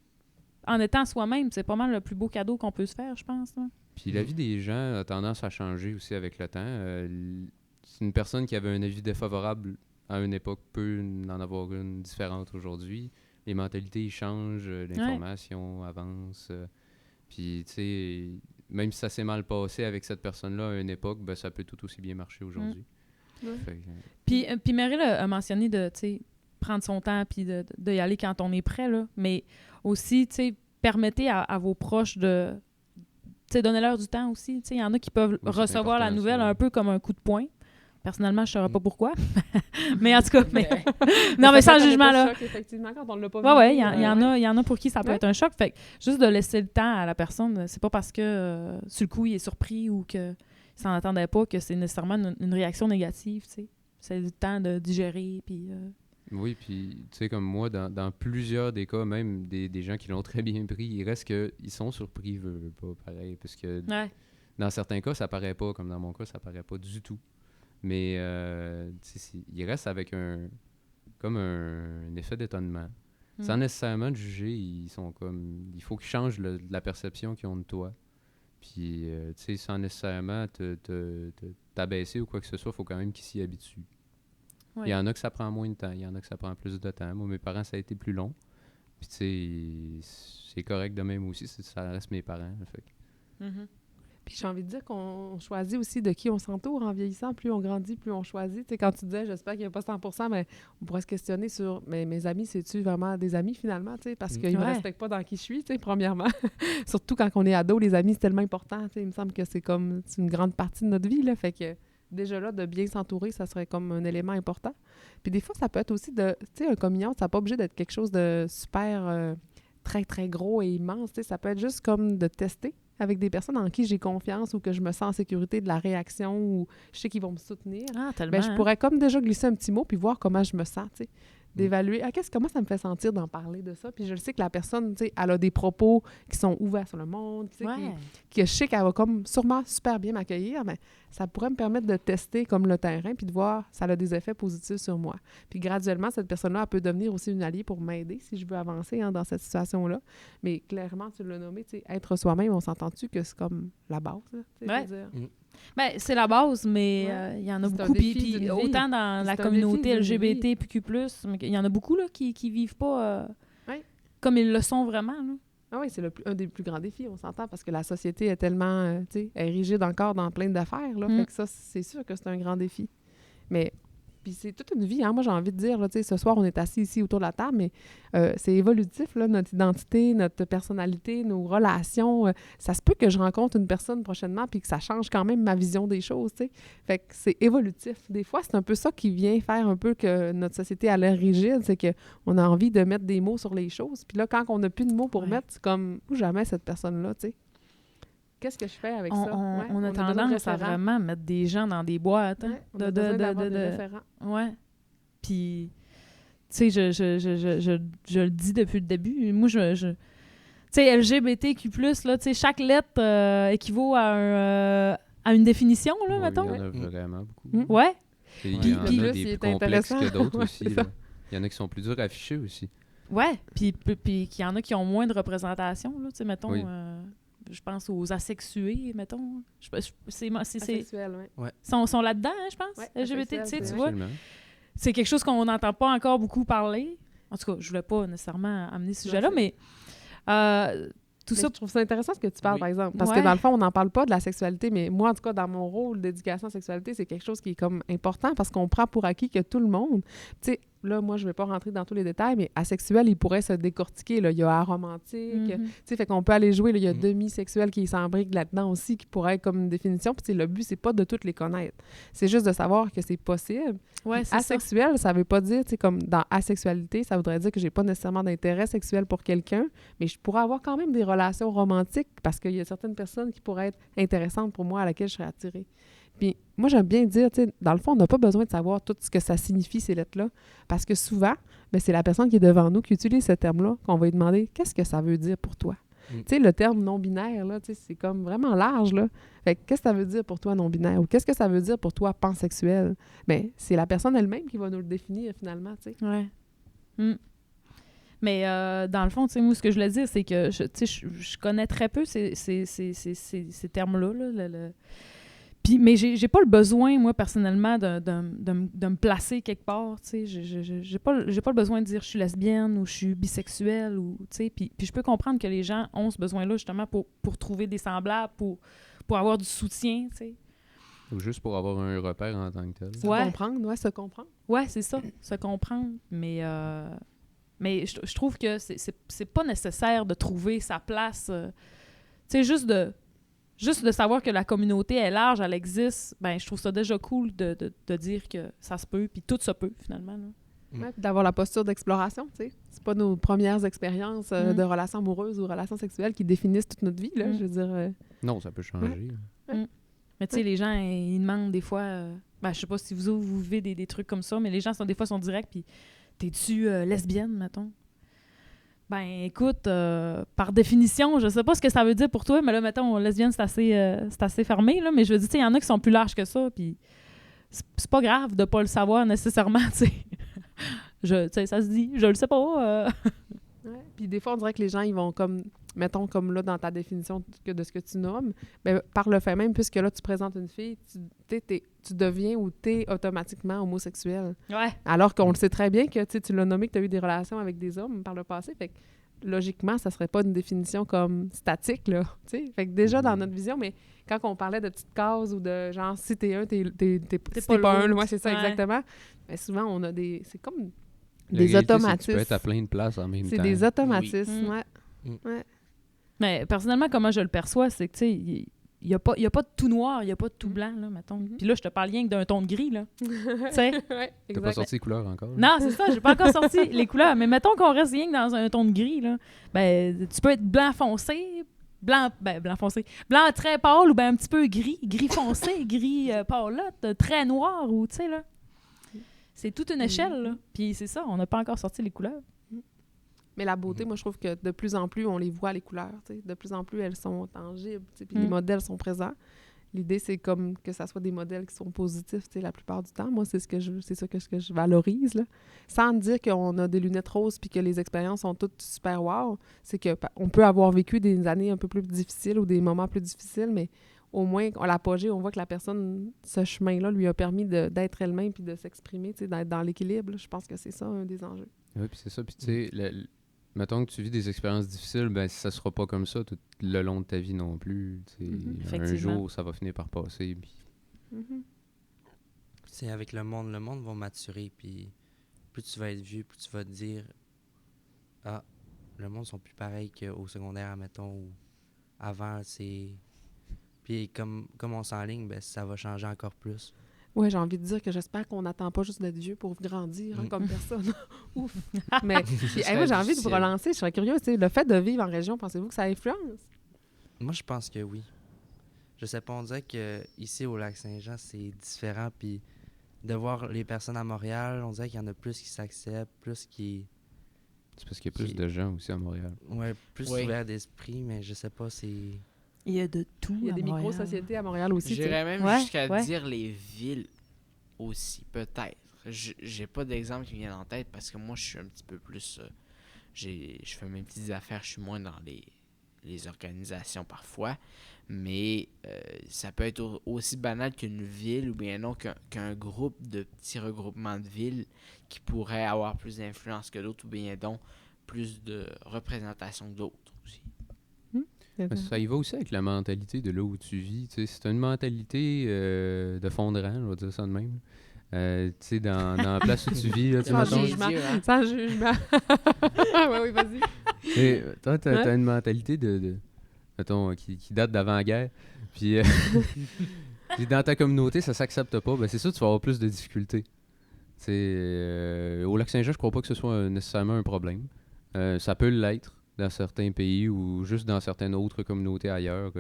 Speaker 2: en étant soi-même, c'est pas mal le plus beau cadeau qu'on peut se faire, je pense, là.
Speaker 3: Puis la vie des gens a tendance à changer aussi avec le temps. C'est une personne qui avait un avis défavorable à une époque peut en avoir une différente aujourd'hui. Les mentalités ils changent, l'information avance. Puis, tu sais, même si ça s'est mal passé avec cette personne-là à une époque, ben, ça peut tout aussi bien marcher aujourd'hui.
Speaker 2: Puis Meryl a mentionné de, tu sais, prendre son temps puis de y aller quand on est prêt, là. Mais aussi, tu sais, permettez à vos proches de... Tu sais, donnez-leur du temps aussi. Tu sais, il y en a qui peuvent recevoir la nouvelle un peu comme un coup de poing. Personnellement, je ne saurais pas pourquoi. Mais en tout cas, non, mais sans jugement, là.
Speaker 4: Choc, effectivement, quand on l'a pas
Speaker 2: Oui, il y en a pour qui ça peut être un choc. Fait que juste de laisser le temps à la personne, c'est pas parce que sur le coup, il est surpris ou qu'il s'en attendait pas que c'est nécessairement une réaction négative, tu sais. C'est du temps de digérer, puis...
Speaker 3: Oui, puis tu sais, comme moi, dans plusieurs des cas, même des gens qui l'ont très bien pris, il reste qu'ils sont surpris, veulent pas, pareil, parce que dans certains cas, ça paraît pas, comme dans mon cas, ça paraît pas du tout. Mais ils restent avec un effet d'étonnement. Sans nécessairement te juger, ils sont comme... Il faut qu'ils changent la perception qu'ils ont de toi. Puis, tu sais, sans nécessairement t'abaisser ou quoi que ce soit, il faut quand même qu'ils s'y habituent.
Speaker 2: Ouais.
Speaker 3: Il y en a que ça prend moins de temps, il y en a que ça prend plus de temps. Moi, mes parents, ça a été plus long. Puis, tu sais, c'est correct de même aussi, ça reste mes parents. Fait.
Speaker 4: Puis j'ai envie de dire qu'on choisit aussi de qui on s'entoure en vieillissant. Plus on grandit, plus on choisit. Tu sais, quand tu disais, j'espère qu'il n'y a pas 100%, mais on pourrait se questionner sur, mais mes amis, c'est-tu vraiment des amis finalement? Tu sais, parce qu'ils ne me respectent pas dans qui je suis, tu sais, premièrement. Surtout quand on est ado, les amis, c'est tellement important. Tu sais, il me semble que c'est une grande partie de notre vie, là. Fait que déjà là, de bien s'entourer, ça serait comme un élément important. Puis des fois, ça peut être aussi tu sais, un communion, ça n'a pas obligé d'être quelque chose de super, très, très gros et immense. Tu sais, ça peut être juste comme de tester avec des personnes en qui j'ai confiance ou que je me sens en sécurité de la réaction ou je sais qu'ils vont me soutenir.
Speaker 2: Ah, tellement.
Speaker 4: Ben, je pourrais comme déjà glisser un petit mot puis voir comment je me sens, tu sais. D'évaluer, comment ça me fait sentir d'en parler de ça. Puis je le sais que la personne, tu sais, elle a des propos qui sont ouverts sur le monde, tu sais, que je sais qu'elle va comme sûrement super bien m'accueillir, mais ça pourrait me permettre de tester comme le terrain puis de voir ça a des effets positifs sur moi. Puis graduellement, cette personne-là, elle peut devenir aussi une alliée pour m'aider si je veux avancer dans cette situation-là. Mais clairement, tu l'as nommé, tu sais, être soi-même, on s'entend-tu que c'est comme la base, là, tu sais, je veux dire.
Speaker 2: Ben, c'est la base, mais il y en a beaucoup. Puis autant dans la communauté LGBT, PQ+, il y en a beaucoup là, qui vivent pas comme ils le sont vraiment. Là.
Speaker 4: Ah oui, c'est un des plus grands défis, on s'entend, parce que la société est tellement, tu sais, elle est rigide encore dans plein d'affaires, là. Fait que ça, c'est sûr que c'est un grand défi. Mais... Puis c'est toute une vie, hein. Moi, j'ai envie de dire, là, tu sais, ce soir, on est assis ici autour de la table, mais c'est évolutif, là, notre identité, notre personnalité, nos relations. Ça se peut que je rencontre une personne prochainement puis que ça change quand même ma vision des choses, tu sais. Fait que c'est évolutif. Des fois, c'est un peu ça qui vient faire un peu que notre société a l'air rigide, c'est qu'on a envie de mettre des mots sur les choses. Puis là, quand on n'a plus de mots pour mettre, c'est comme, où jamais cette personne-là, tu sais. Qu'est-ce que je fais avec ça?
Speaker 2: On a tendance à vraiment mettre des gens dans des boîtes. Hein?
Speaker 4: On a besoin d'avoir des référents.
Speaker 2: Ouais. Puis, tu sais, je le dis depuis le début. Moi, tu sais, LGBTQ+, là, tu sais, chaque lettre équivaut à une définition, là, mettons.
Speaker 3: Il y en a vraiment beaucoup.
Speaker 2: Ouais.
Speaker 3: Il y en a des plus complexes que d'autres aussi. Là. Il y en a qui sont plus durs à afficher aussi.
Speaker 2: Ouais. Puis qu'il y en a qui ont moins de représentation, là, tu sais, mettons...
Speaker 3: Oui.
Speaker 2: je pense aux asexués, mettons. C'est
Speaker 4: Asexuel, oui.
Speaker 2: sont là-dedans, hein, je pense.
Speaker 4: Ouais,
Speaker 2: LGBT, tu sais,
Speaker 4: asexuel,
Speaker 2: tu
Speaker 4: c'est
Speaker 2: vois.
Speaker 3: Absolument.
Speaker 2: C'est quelque chose qu'on n'entend pas encore beaucoup parler. En tout cas, je voulais pas nécessairement amener ce sujet-là,
Speaker 4: c'est-
Speaker 2: mais tout
Speaker 4: Mais
Speaker 2: ça...
Speaker 4: je trouve ça intéressant ce que tu parles,
Speaker 1: Oui.
Speaker 4: par exemple. Parce
Speaker 2: Ouais.
Speaker 4: que dans le fond, on n'en parle pas de la sexualité, mais moi, en tout cas, dans mon rôle d'éducation à la sexualité, c'est quelque chose qui est comme important parce qu'on prend pour acquis que tout le monde, tu sais, là, moi, je vais pas rentrer dans tous les détails, mais asexuel, il pourrait se décortiquer, là. Il y a aromantique,
Speaker 2: Mhm.
Speaker 4: tu sais, fait qu'on peut aller jouer, là, il y a
Speaker 5: Mhm.
Speaker 4: demi-sexuel qui s'embrique là-dedans aussi, qui pourrait être comme une définition. Puis, tu sais, le but, c'est pas de toutes les connaître. C'est juste de savoir que c'est possible.
Speaker 2: Ouais,
Speaker 4: Puis
Speaker 2: c'est ça.
Speaker 4: asexuel, ça veut pas dire, tu sais, comme dans asexualité, ça voudrait dire que j'ai pas nécessairement d'intérêt sexuel pour quelqu'un, mais je pourrais avoir quand même des relations romantiques parce qu'il y a certaines personnes qui pourraient être intéressantes pour moi, à laquelle je serais attirée. Puis moi, j'aime bien dire, tu sais, dans le fond, on n'a pas besoin de savoir tout ce que ça signifie, ces lettres-là, parce que souvent, ben, c'est la personne qui est devant nous qui utilise ce terme-là qu'on va lui demander « Qu'est-ce que ça veut dire pour toi? » Tu sais, le terme non-binaire, là, tu sais, c'est comme vraiment large, là. Fait que qu'est-ce que ça veut dire pour toi non-binaire? Ou qu'est-ce que ça veut dire pour toi pansexuel? Bien, c'est la personne elle-même qui va nous le définir, finalement, tu sais.
Speaker 2: Ouais. Mm. Mais dans le fond, tu sais, moi, ce que je voulais dire, c'est que je connais très peu ces termes-là. Là, Puis, mais j'ai pas le besoin, moi, personnellement, de me placer quelque part. Tu sais, j'ai pas le besoin de dire je suis lesbienne ou je suis bisexuelle. Ou, tu sais, puis je peux comprendre que les gens ont ce besoin-là, justement, pour trouver des semblables, pour avoir du soutien, tu sais.
Speaker 3: Ou juste pour avoir un repère en tant que tel.
Speaker 4: Se
Speaker 2: Ouais.
Speaker 4: comprendre, ouais, se comprendre.
Speaker 2: Ouais, c'est ça, se comprendre. Mais je trouve que c'est pas nécessaire de trouver sa place. Tu sais, juste de savoir que la communauté est large, elle existe, ben je trouve ça déjà cool de dire que ça se peut, puis tout se peut, finalement. Là.
Speaker 4: Ouais, puis d'avoir la posture d'exploration, tu sais. C'est pas nos premières expériences
Speaker 2: Mm.
Speaker 4: de relations amoureuses ou relations sexuelles qui définissent toute notre vie, là,
Speaker 2: Mm.
Speaker 4: je veux dire.
Speaker 3: Non, ça peut changer.
Speaker 2: Mais tu sais, les gens, ils demandent des fois... ben, je sais pas si vous vivez des trucs comme ça, mais les gens, des fois, sont directs, puis t'es-tu lesbienne, mettons? Ben, écoute, par définition, je sais pas ce que ça veut dire pour toi, mais là, mettons, lesbienne, c'est assez fermé, là, mais je veux dire, tu sais, il y en a qui sont plus larges que ça, puis c'est pas grave de pas le savoir nécessairement, tu sais. Tu sais, ça se dit, je le sais pas.
Speaker 4: Ouais. Puis des fois, on dirait que les gens, ils vont comme, mettons, comme là, dans ta définition de ce que tu nommes, ben, par le fait même, puisque là, tu présentes une fille, tu deviens ou t'es automatiquement homosexuel.
Speaker 2: Ouais.
Speaker 4: Alors qu'on le sait très bien que tu l'as nommé que tu as eu des relations avec des hommes par le passé. Fait que logiquement, ça serait pas une définition comme statique, là. Tu sais. Fait que déjà, dans notre vision, mais quand on parlait de petites cases ou de genre, si t'es un, si t'es pas un,
Speaker 2: l'autre.
Speaker 4: moi, c'est ça,
Speaker 2: Ouais.
Speaker 4: exactement. Mais souvent, on a des. C'est comme
Speaker 3: La
Speaker 4: des
Speaker 3: réalité, c'est que
Speaker 4: automatismes.
Speaker 3: tu peux être à plein de places en même
Speaker 4: C'est
Speaker 3: temps.
Speaker 4: des automatismes,
Speaker 2: Oui.
Speaker 4: ouais.
Speaker 2: Mais personnellement, comment je le perçois, c'est que, tu sais, il n'y a pas de tout noir, il n'y a pas de tout blanc, là, mettons. Puis là, je te parle rien que d'un ton de gris, là. Tu sais?
Speaker 4: Ouais,
Speaker 3: T'as pas
Speaker 4: exact.
Speaker 3: sorti les couleurs encore?
Speaker 2: Non, c'est ça, j'ai pas encore sorti les couleurs. Mais mettons qu'on reste rien que dans un ton de gris, là. Ben, tu peux être blanc foncé, blanc foncé, blanc très pâle ou ben un petit peu gris foncé, gris pâlotte, très noir ou, tu sais, là. C'est toute une échelle, là. Puis c'est ça, on n'a pas encore sorti les couleurs.
Speaker 4: Mais la beauté, moi, je trouve que de plus en plus, on les voit, les couleurs. Tu sais. De plus en plus, elles sont tangibles. Tu sais, puis les modèles sont présents. L'idée, c'est comme que ça soit des modèles qui sont positifs, tu sais, la plupart du temps. Moi, c'est ça que je valorise, là. Sans dire qu'on a des lunettes roses puis que les expériences sont toutes super wow. C'est qu'on peut avoir vécu des années un peu plus difficiles ou des moments plus difficiles, mais au moins, à l'apogée, on voit que la personne, ce chemin-là, lui a permis d'être elle-même puis de s'exprimer, tu sais, d'être dans l'équilibre. Je pense que c'est ça, un des enjeux.
Speaker 3: Oui, puis c'est ça. Puis tu sais, mettons que tu vis des expériences difficiles, ben ça sera pas comme ça tout le long de ta vie non plus. Tu sais. Un
Speaker 2: Effectivement.
Speaker 3: jour, ça va finir par passer. Puis...
Speaker 5: C'est avec le monde va maturer, puis plus tu vas être vieux, plus tu vas te dire « Ah, le monde sont plus pareils qu'au secondaire, admettons, ou avant, c'est... » Puis comme on s'enligne, ben ça va changer encore plus.
Speaker 4: Ouais, j'ai envie de dire que j'espère qu'on n'attend pas juste d'être vieux pour grandir hein, comme personne. Ouf! Mais puis, hey, moi, j'ai envie de vous
Speaker 5: difficile.
Speaker 4: relancer. Je serais curieuse. Le fait de vivre en région, pensez-vous que ça influence?
Speaker 5: Moi, je pense que oui. Je sais pas, on dirait que ici au Lac-Saint-Jean, c'est différent, puis de voir les personnes à Montréal, on dirait qu'il y en a plus qui s'acceptent, plus qui...
Speaker 3: C'est parce qu'il y a plus de gens aussi à Montréal.
Speaker 5: Ouais, plus
Speaker 1: Oui.
Speaker 5: ouverts d'esprit, mais je sais pas, c'est...
Speaker 2: Il y a de tout.
Speaker 4: Il y a
Speaker 2: à
Speaker 4: des
Speaker 2: Montréal.
Speaker 4: micro-sociétés à Montréal aussi. tu sais.
Speaker 1: J'irais même
Speaker 2: Ouais,
Speaker 1: jusqu'à
Speaker 2: ouais.
Speaker 1: dire les villes aussi, peut-être. J'ai pas d'exemple qui vient en tête parce que moi, je suis un petit peu plus... je fais mes petites affaires, je suis moins dans les organisations parfois, mais ça peut être aussi banal qu'une ville ou bien non qu'un groupe de petits regroupements de villes qui pourraient avoir plus d'influence que d'autres ou bien donc plus de représentation que d'autres aussi.
Speaker 3: Ça y va aussi avec la mentalité de là où tu vis. Tu sais, c'est une mentalité de fond de rang, on va dire ça de même. Tu sais, dans la place où tu vis, là, tu sais,
Speaker 4: Sans
Speaker 3: mettons,
Speaker 4: jugement.
Speaker 1: Hein?
Speaker 4: Sans jugement. Oui, vas-y.
Speaker 3: tu sais, toi, t'as
Speaker 4: Ouais.
Speaker 3: une mentalité mettons, qui date d'avant-guerre. Puis, puis dans ta communauté, ça s'accepte pas. Ben, c'est sûr que tu vas avoir plus de difficultés. Tu sais, au Lac-Saint-Jean, je crois pas que ce soit nécessairement un problème. Ça peut l'être dans certains pays ou juste dans certaines autres communautés ailleurs.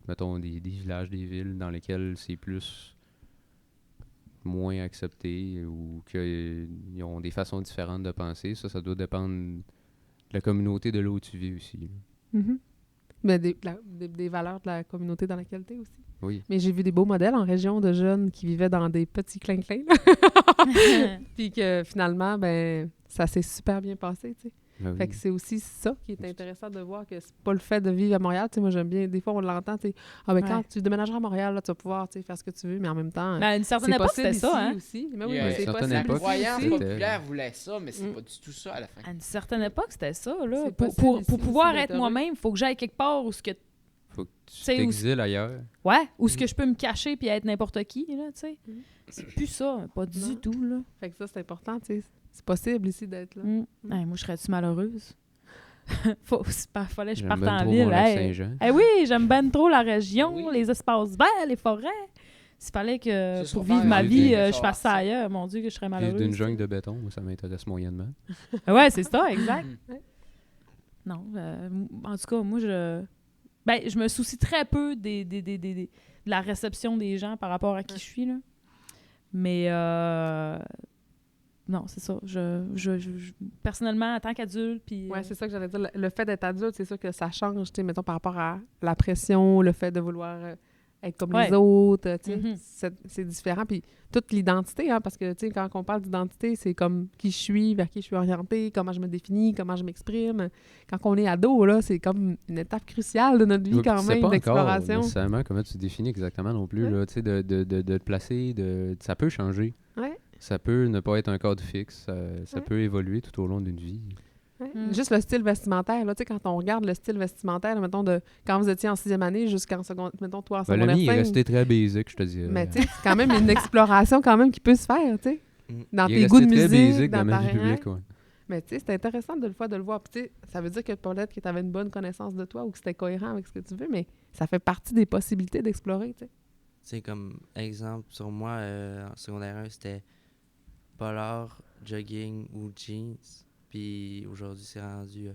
Speaker 3: Mettons, des villages, des villes dans lesquelles c'est plus moins accepté ou qu'ils ont des façons différentes de penser. Ça doit dépendre de la communauté de là où tu vis aussi. Là.
Speaker 4: Mhm. Mais des valeurs de la communauté dans laquelle tu es aussi.
Speaker 3: Oui.
Speaker 4: Mais j'ai vu des beaux modèles en région de jeunes qui vivaient dans des petits clins-clins. là. Puis que finalement, ben ça s'est super bien passé, tu sais.
Speaker 3: Ben oui.
Speaker 4: Fait que c'est aussi ça qui est intéressant de voir que c'est pas le fait de vivre à Montréal. Tu sais, moi, j'aime bien, des fois, on l'entend, tu sais, ah, ben quand
Speaker 2: Ouais.
Speaker 4: tu déménageras à Montréal, là, tu vas pouvoir, tu sais, faire ce que tu veux, mais en même temps,
Speaker 2: Mais à une certaine
Speaker 4: c'est
Speaker 2: époque,
Speaker 4: possible
Speaker 2: c'était ça,
Speaker 4: ici
Speaker 2: hein?
Speaker 4: aussi. Mais oui,
Speaker 1: Yeah.
Speaker 4: mais
Speaker 1: À
Speaker 4: c'est
Speaker 3: une certaine
Speaker 4: possible
Speaker 1: La
Speaker 3: époque,
Speaker 4: ici
Speaker 1: croyance
Speaker 4: aussi.
Speaker 3: c'était-
Speaker 1: populaire voulait ça, mais c'est
Speaker 4: Mm.
Speaker 1: pas du tout ça à la fin.
Speaker 2: À une certaine époque, c'était ça, là.
Speaker 4: C'est
Speaker 2: Pour,
Speaker 4: possible
Speaker 2: pour,
Speaker 4: ici
Speaker 2: pour pouvoir
Speaker 4: aussi
Speaker 2: être
Speaker 4: d'être
Speaker 2: moi-même, il faut que j'aille quelque part où ce que...
Speaker 3: Faut que tu
Speaker 2: sais, où-
Speaker 3: t'exiles ailleurs.
Speaker 2: Ouais, où ce que je peux me cacher puis être n'importe qui, là, tu sais.
Speaker 4: Mm.
Speaker 2: C'est plus ça, pas du
Speaker 4: Non.
Speaker 2: tout, là.
Speaker 4: Fait que ça, c'est important, tu sais. C'est possible ici d'être là.
Speaker 2: Mm. Hey, moi, je serais-tu malheureuse? Fallait que je
Speaker 3: J'aime
Speaker 2: parte
Speaker 3: bien
Speaker 2: en
Speaker 3: trop
Speaker 2: ville.
Speaker 3: mon
Speaker 2: Hey.
Speaker 3: Lac-Saint-Jean.
Speaker 2: Eh oui, j'aime bien trop la région,
Speaker 1: Oui.
Speaker 2: les espaces verts, les forêts. S'il fallait que
Speaker 1: Juste
Speaker 2: pour
Speaker 1: pour
Speaker 2: vivre
Speaker 1: faire
Speaker 2: ma
Speaker 3: un
Speaker 2: vie,
Speaker 3: vivre,
Speaker 2: je fasse ça ailleurs, mon Dieu, que je serais
Speaker 3: Vivre
Speaker 2: malheureuse.
Speaker 3: d'une jungle de béton, moi, ça m'intéresse moyennement.
Speaker 2: Ouais, c'est ça, exact.
Speaker 1: Mm.
Speaker 2: Non, en tout cas, moi, je me soucie très peu de la réception des gens par rapport à qui je suis, là. Mais, non, c'est ça. Personnellement, en tant qu'adulte, puis...
Speaker 4: Ouais, c'est ça que j'allais dire. Le fait d'être adulte, c'est sûr que ça change, tu sais, mettons, par rapport à la pression, le fait de vouloir être comme
Speaker 2: Ouais.
Speaker 4: les autres, tu sais.
Speaker 2: Mhm.
Speaker 4: C'est différent. Puis toute l'identité, hein, parce que, tu sais, quand on parle d'identité, c'est comme qui je suis, vers qui je suis orientée, comment je me définis, comment je m'exprime. Quand on est ado, là, c'est comme une étape cruciale de notre vie,
Speaker 3: Ouais, puis
Speaker 4: quand
Speaker 3: tu sais
Speaker 4: même,
Speaker 3: pas encore
Speaker 4: d'exploration.
Speaker 3: nécessairement comment tu te définis exactement non plus.
Speaker 4: Ouais.
Speaker 3: Là, tu sais, de te placer, ça peut changer.
Speaker 4: Ouais.
Speaker 3: Ça peut ne pas être un cadre fixe. Ça
Speaker 4: Ouais.
Speaker 3: peut évoluer tout au long d'une vie.
Speaker 4: Ouais.
Speaker 2: Mm.
Speaker 4: Juste le style vestimentaire, là, tu sais, quand on regarde le style vestimentaire, mettons, de quand vous étiez en 6e année jusqu'en secondaire, mettons, toi en
Speaker 3: Ben, le
Speaker 4: secondaire
Speaker 3: mien, il est
Speaker 4: 5.
Speaker 3: resté très basique, je te dirais.
Speaker 4: Mais tu sais, c'est quand même une exploration quand même qui peut se faire, tu sais.
Speaker 5: Mm.
Speaker 4: Dans
Speaker 3: Il est
Speaker 4: tes
Speaker 3: resté
Speaker 4: goûts de
Speaker 3: très
Speaker 4: musique,
Speaker 3: basique
Speaker 4: dans
Speaker 3: dans
Speaker 4: ta
Speaker 3: ma vie
Speaker 4: rien.
Speaker 3: publique. Ouais.
Speaker 4: Mais tu sais, c'est intéressant de le voir. Puis tu sais, ça veut dire que peut-être que tu avais une bonne connaissance de toi ou que c'était cohérent avec ce que tu veux, mais ça fait partie des possibilités d'explorer, tu sais.
Speaker 5: C'est comme exemple, sur moi, en secondaire 1, c'était polar, jogging ou jeans. Puis aujourd'hui, c'est rendu,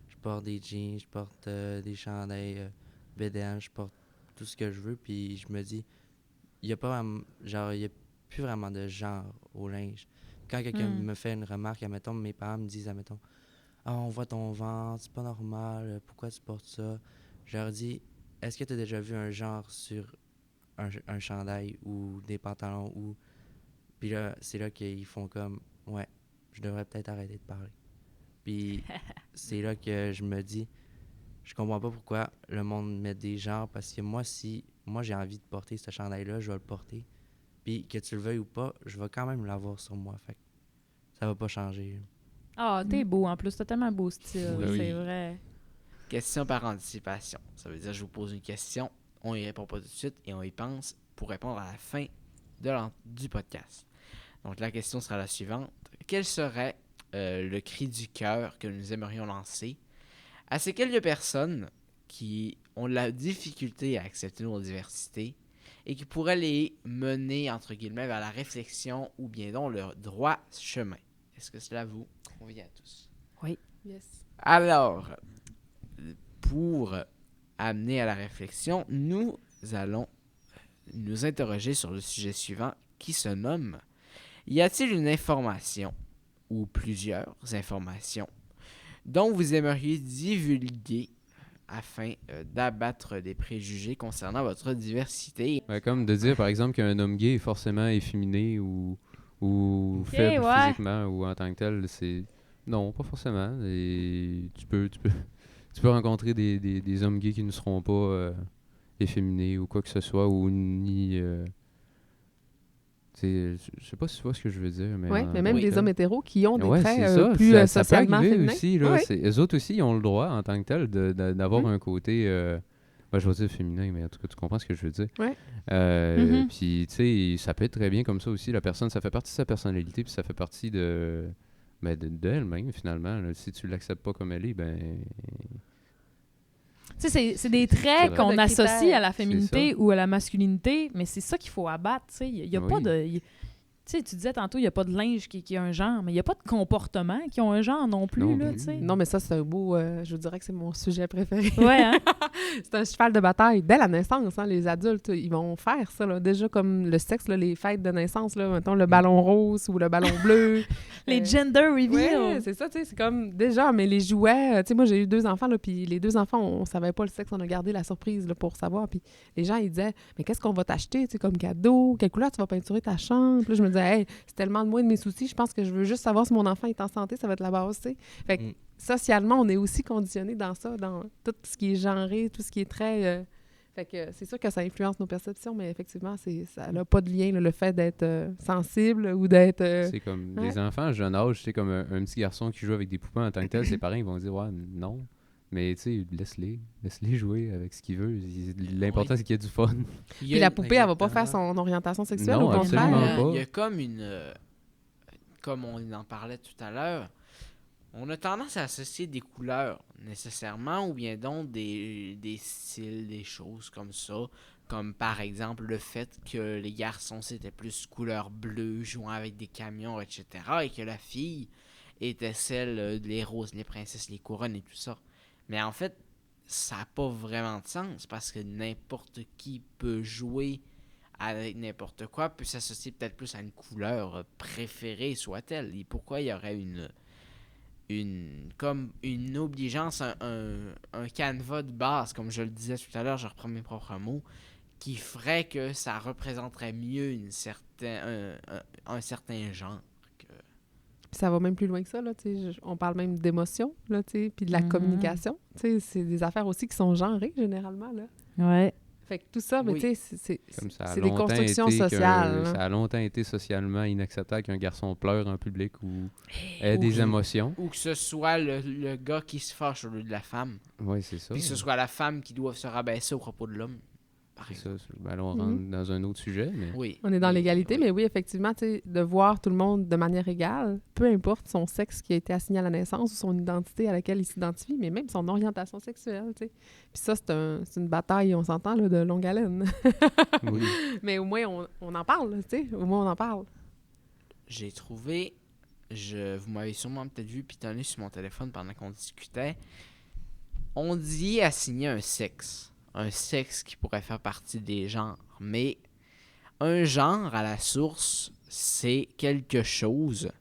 Speaker 5: je porte des jeans, je porte des chandails BDM, je porte tout ce que je veux. Puis je me dis, il n'y a pas vraiment, genre, il y a plus vraiment de genre au linge. Quand quelqu'un
Speaker 2: Mm.
Speaker 5: me fait une remarque, admettons, mes parents me disent, admettons, ah, on voit ton ventre, c'est pas normal, pourquoi tu portes ça? Je leur dis, est-ce que tu as déjà vu un genre sur un chandail ou des pantalons ou. Puis là, c'est là qu'ils font comme, ouais, je devrais peut-être arrêter de parler. Puis c'est là que je me dis, je comprends pas pourquoi le monde met des genres, parce que moi, si moi j'ai envie de porter ce chandail-là, je vais le porter. Puis que tu le veuilles ou pas, je vais quand même l'avoir sur moi. Fait que ça va pas changer.
Speaker 2: Ah, t'es beau en plus, t'as tellement un beau style,
Speaker 3: Oui.
Speaker 2: c'est vrai.
Speaker 1: Question par anticipation. Ça veut dire je vous pose une question, on y répond pas tout de suite et on y pense pour répondre à la fin du podcast. Donc la question sera la suivante. Quel serait le cri du cœur que nous aimerions lancer à ces quelques personnes qui ont de la difficulté à accepter nos diversités et qui pourraient les mener, entre guillemets, vers la réflexion ou bien donc leur droit chemin? Est-ce que cela vous convient à tous?
Speaker 4: Yes.
Speaker 1: Alors, pour amener à la réflexion, nous allons nous interroger sur le sujet suivant qui se nomme « Y a-t-il une information ou plusieurs informations dont vous aimeriez divulguer afin d'abattre des préjugés concernant votre diversité? »
Speaker 3: Ouais, comme de dire, par exemple, qu'un homme gay est forcément efféminé ou faible
Speaker 2: ouais.
Speaker 3: physiquement ou en tant que tel, c'est... Non, pas forcément. Et tu peux Tu peux rencontrer des hommes gays qui ne seront pas efféminés ou quoi que ce soit, ou ni... je sais pas si tu vois ce que je veux dire, mais...
Speaker 4: Oui, mais même
Speaker 1: oui.
Speaker 4: des hommes hétéros qui ont des
Speaker 3: Ouais,
Speaker 4: traits
Speaker 3: c'est ça.
Speaker 4: plus
Speaker 3: ça peut
Speaker 4: socialement
Speaker 3: arriver
Speaker 4: féminins.
Speaker 3: aussi, là.
Speaker 4: Oui.
Speaker 3: Eux autres aussi, ils ont le droit, en tant que tel, d'avoir
Speaker 4: Mm.
Speaker 3: un côté... ben, je vais dire féminin, mais en tout cas, tu comprends ce que je veux dire.
Speaker 4: Ouais.
Speaker 2: Mhm.
Speaker 3: Puis, tu sais, ça peut être très bien comme ça aussi. La personne, ça fait partie de sa personnalité, puis ça fait partie d'elle-même, finalement. Là. Si tu l'acceptes pas comme elle est, ben...
Speaker 2: Tu sais, c'est des traits
Speaker 3: C'est vrai.
Speaker 2: qu'on
Speaker 4: De
Speaker 2: associe
Speaker 4: critères.
Speaker 2: à la féminité ou à la masculinité, mais c'est ça qu'il faut abattre. Tu sais, il y a pas
Speaker 3: Oui.
Speaker 2: de... Tu sais, tu disais tantôt, il n'y a pas de linge qui a un genre, mais il n'y a pas de comportement qui ont un genre non plus,
Speaker 3: Non
Speaker 2: là,
Speaker 3: plus.
Speaker 2: tu sais.
Speaker 4: Non, mais ça, c'est un beau... je vous dirais que c'est mon sujet préféré.
Speaker 2: Ouais, hein?
Speaker 4: C'est un cheval de bataille. Dès la naissance, hein, les adultes, ils vont faire ça. Là. Déjà comme le sexe, là, les fêtes de naissance, là, mettons le ballon rose ou le ballon bleu.
Speaker 2: Les
Speaker 4: Euh,
Speaker 2: gender reveals.
Speaker 4: Ouais, c'est ça, tu sais, c'est comme déjà, mais les jouets, tu sais, moi j'ai eu 2 enfants, là, puis les 2 enfants, on savait pas le sexe, on a gardé la surprise là, pour savoir, puis les gens, ils disaient, mais qu'est-ce qu'on va t'acheter, tu sais, comme cadeau, quelle couleur tu vas peinturer ta chambre, puis là, je me disais, hey, c'est tellement de moi de mes soucis, je pense que je veux juste savoir si mon enfant est en santé, ça va être la base, tu sais. Fait que
Speaker 5: Mm.
Speaker 4: socialement, on est aussi conditionné dans ça, dans tout ce qui est genré, tout ce qui est très... Fait que c'est sûr que ça influence nos perceptions, mais effectivement, ça n'a pas de lien, là, le fait d'être sensible ou d'être...
Speaker 3: C'est comme
Speaker 4: ouais.
Speaker 3: des enfants à jeune âge, c'est comme un petit garçon qui joue avec des poupées en tant que tel, ses parents ils vont dire ouais non, mais tu sais laisse-les jouer avec ce qu'ils veulent. L'important
Speaker 1: Oui.
Speaker 3: c'est qu'il y ait du fun.
Speaker 1: Il y
Speaker 4: Puis
Speaker 1: a
Speaker 4: la
Speaker 1: une-
Speaker 4: poupée, elle va pas faire
Speaker 5: Exactement.
Speaker 4: son orientation sexuelle,
Speaker 3: Non,
Speaker 4: au contraire.
Speaker 3: absolument pas.
Speaker 1: Il y a comme comme on en parlait tout à l'heure, on a tendance à associer des couleurs nécessairement ou bien donc des styles, des choses comme ça. Comme par exemple le fait que les garçons c'était plus couleur bleue, jouant avec des camions, etc. Et que la fille était celle les roses, les princesses, les couronnes et tout ça. Mais en fait, ça n'a pas vraiment de sens parce que n'importe qui peut jouer avec n'importe quoi, peut s'associer peut-être plus à une couleur préférée, soit-elle. Et pourquoi il y aurait comme une obligeance, un canevas de base, comme je le disais tout à l'heure, je reprends mes propres mots, qui ferait que ça représenterait mieux un certain genre.
Speaker 4: Puis ça va même plus loin que ça, là, tu sais. On parle même d'émotion, là, tu sais, puis de la
Speaker 2: Mhm.
Speaker 4: communication. Tu sais, c'est des affaires aussi qui sont genrées, généralement, là.
Speaker 2: Ouais.
Speaker 4: Fait que tout ça, mais
Speaker 1: Oui.
Speaker 4: tu sais,
Speaker 3: Comme ça a
Speaker 4: c'est des
Speaker 3: longtemps
Speaker 4: constructions
Speaker 3: été
Speaker 4: sociales.
Speaker 3: ça
Speaker 4: là.
Speaker 3: a longtemps été socialement inacceptable qu'un garçon pleure en public ou ait des
Speaker 1: Ou-
Speaker 3: émotions.
Speaker 1: Ou que ce soit le gars qui se fâche au lieu de la femme.
Speaker 3: Oui, c'est ça.
Speaker 1: Puis que ce soit la femme qui doit se rabaisser au propos de l'homme. Par
Speaker 3: C'est
Speaker 1: exemple.
Speaker 3: ça. Ben, là, on rentre dans un autre sujet, mais
Speaker 1: Oui.
Speaker 4: On est dans
Speaker 1: Oui,
Speaker 4: l'égalité,
Speaker 1: oui.
Speaker 4: mais oui, effectivement, tu sais, de voir tout le monde de manière égale, peu importe son sexe qui a été assigné à la naissance ou son identité à laquelle il s'identifie, mais même son orientation sexuelle, tu sais. Puis ça, c'est une bataille, on s'entend, là, de longue haleine.
Speaker 3: oui.
Speaker 4: Mais au moins, on en parle, là, tu sais. Au moins, on en parle.
Speaker 1: J'ai trouvé, vous m'avez sûrement peut-être vu pitonner sur mon téléphone pendant qu'on discutait. On dit assigner un sexe qui pourrait faire partie des genres, mais un genre à la source, c'est quelque chose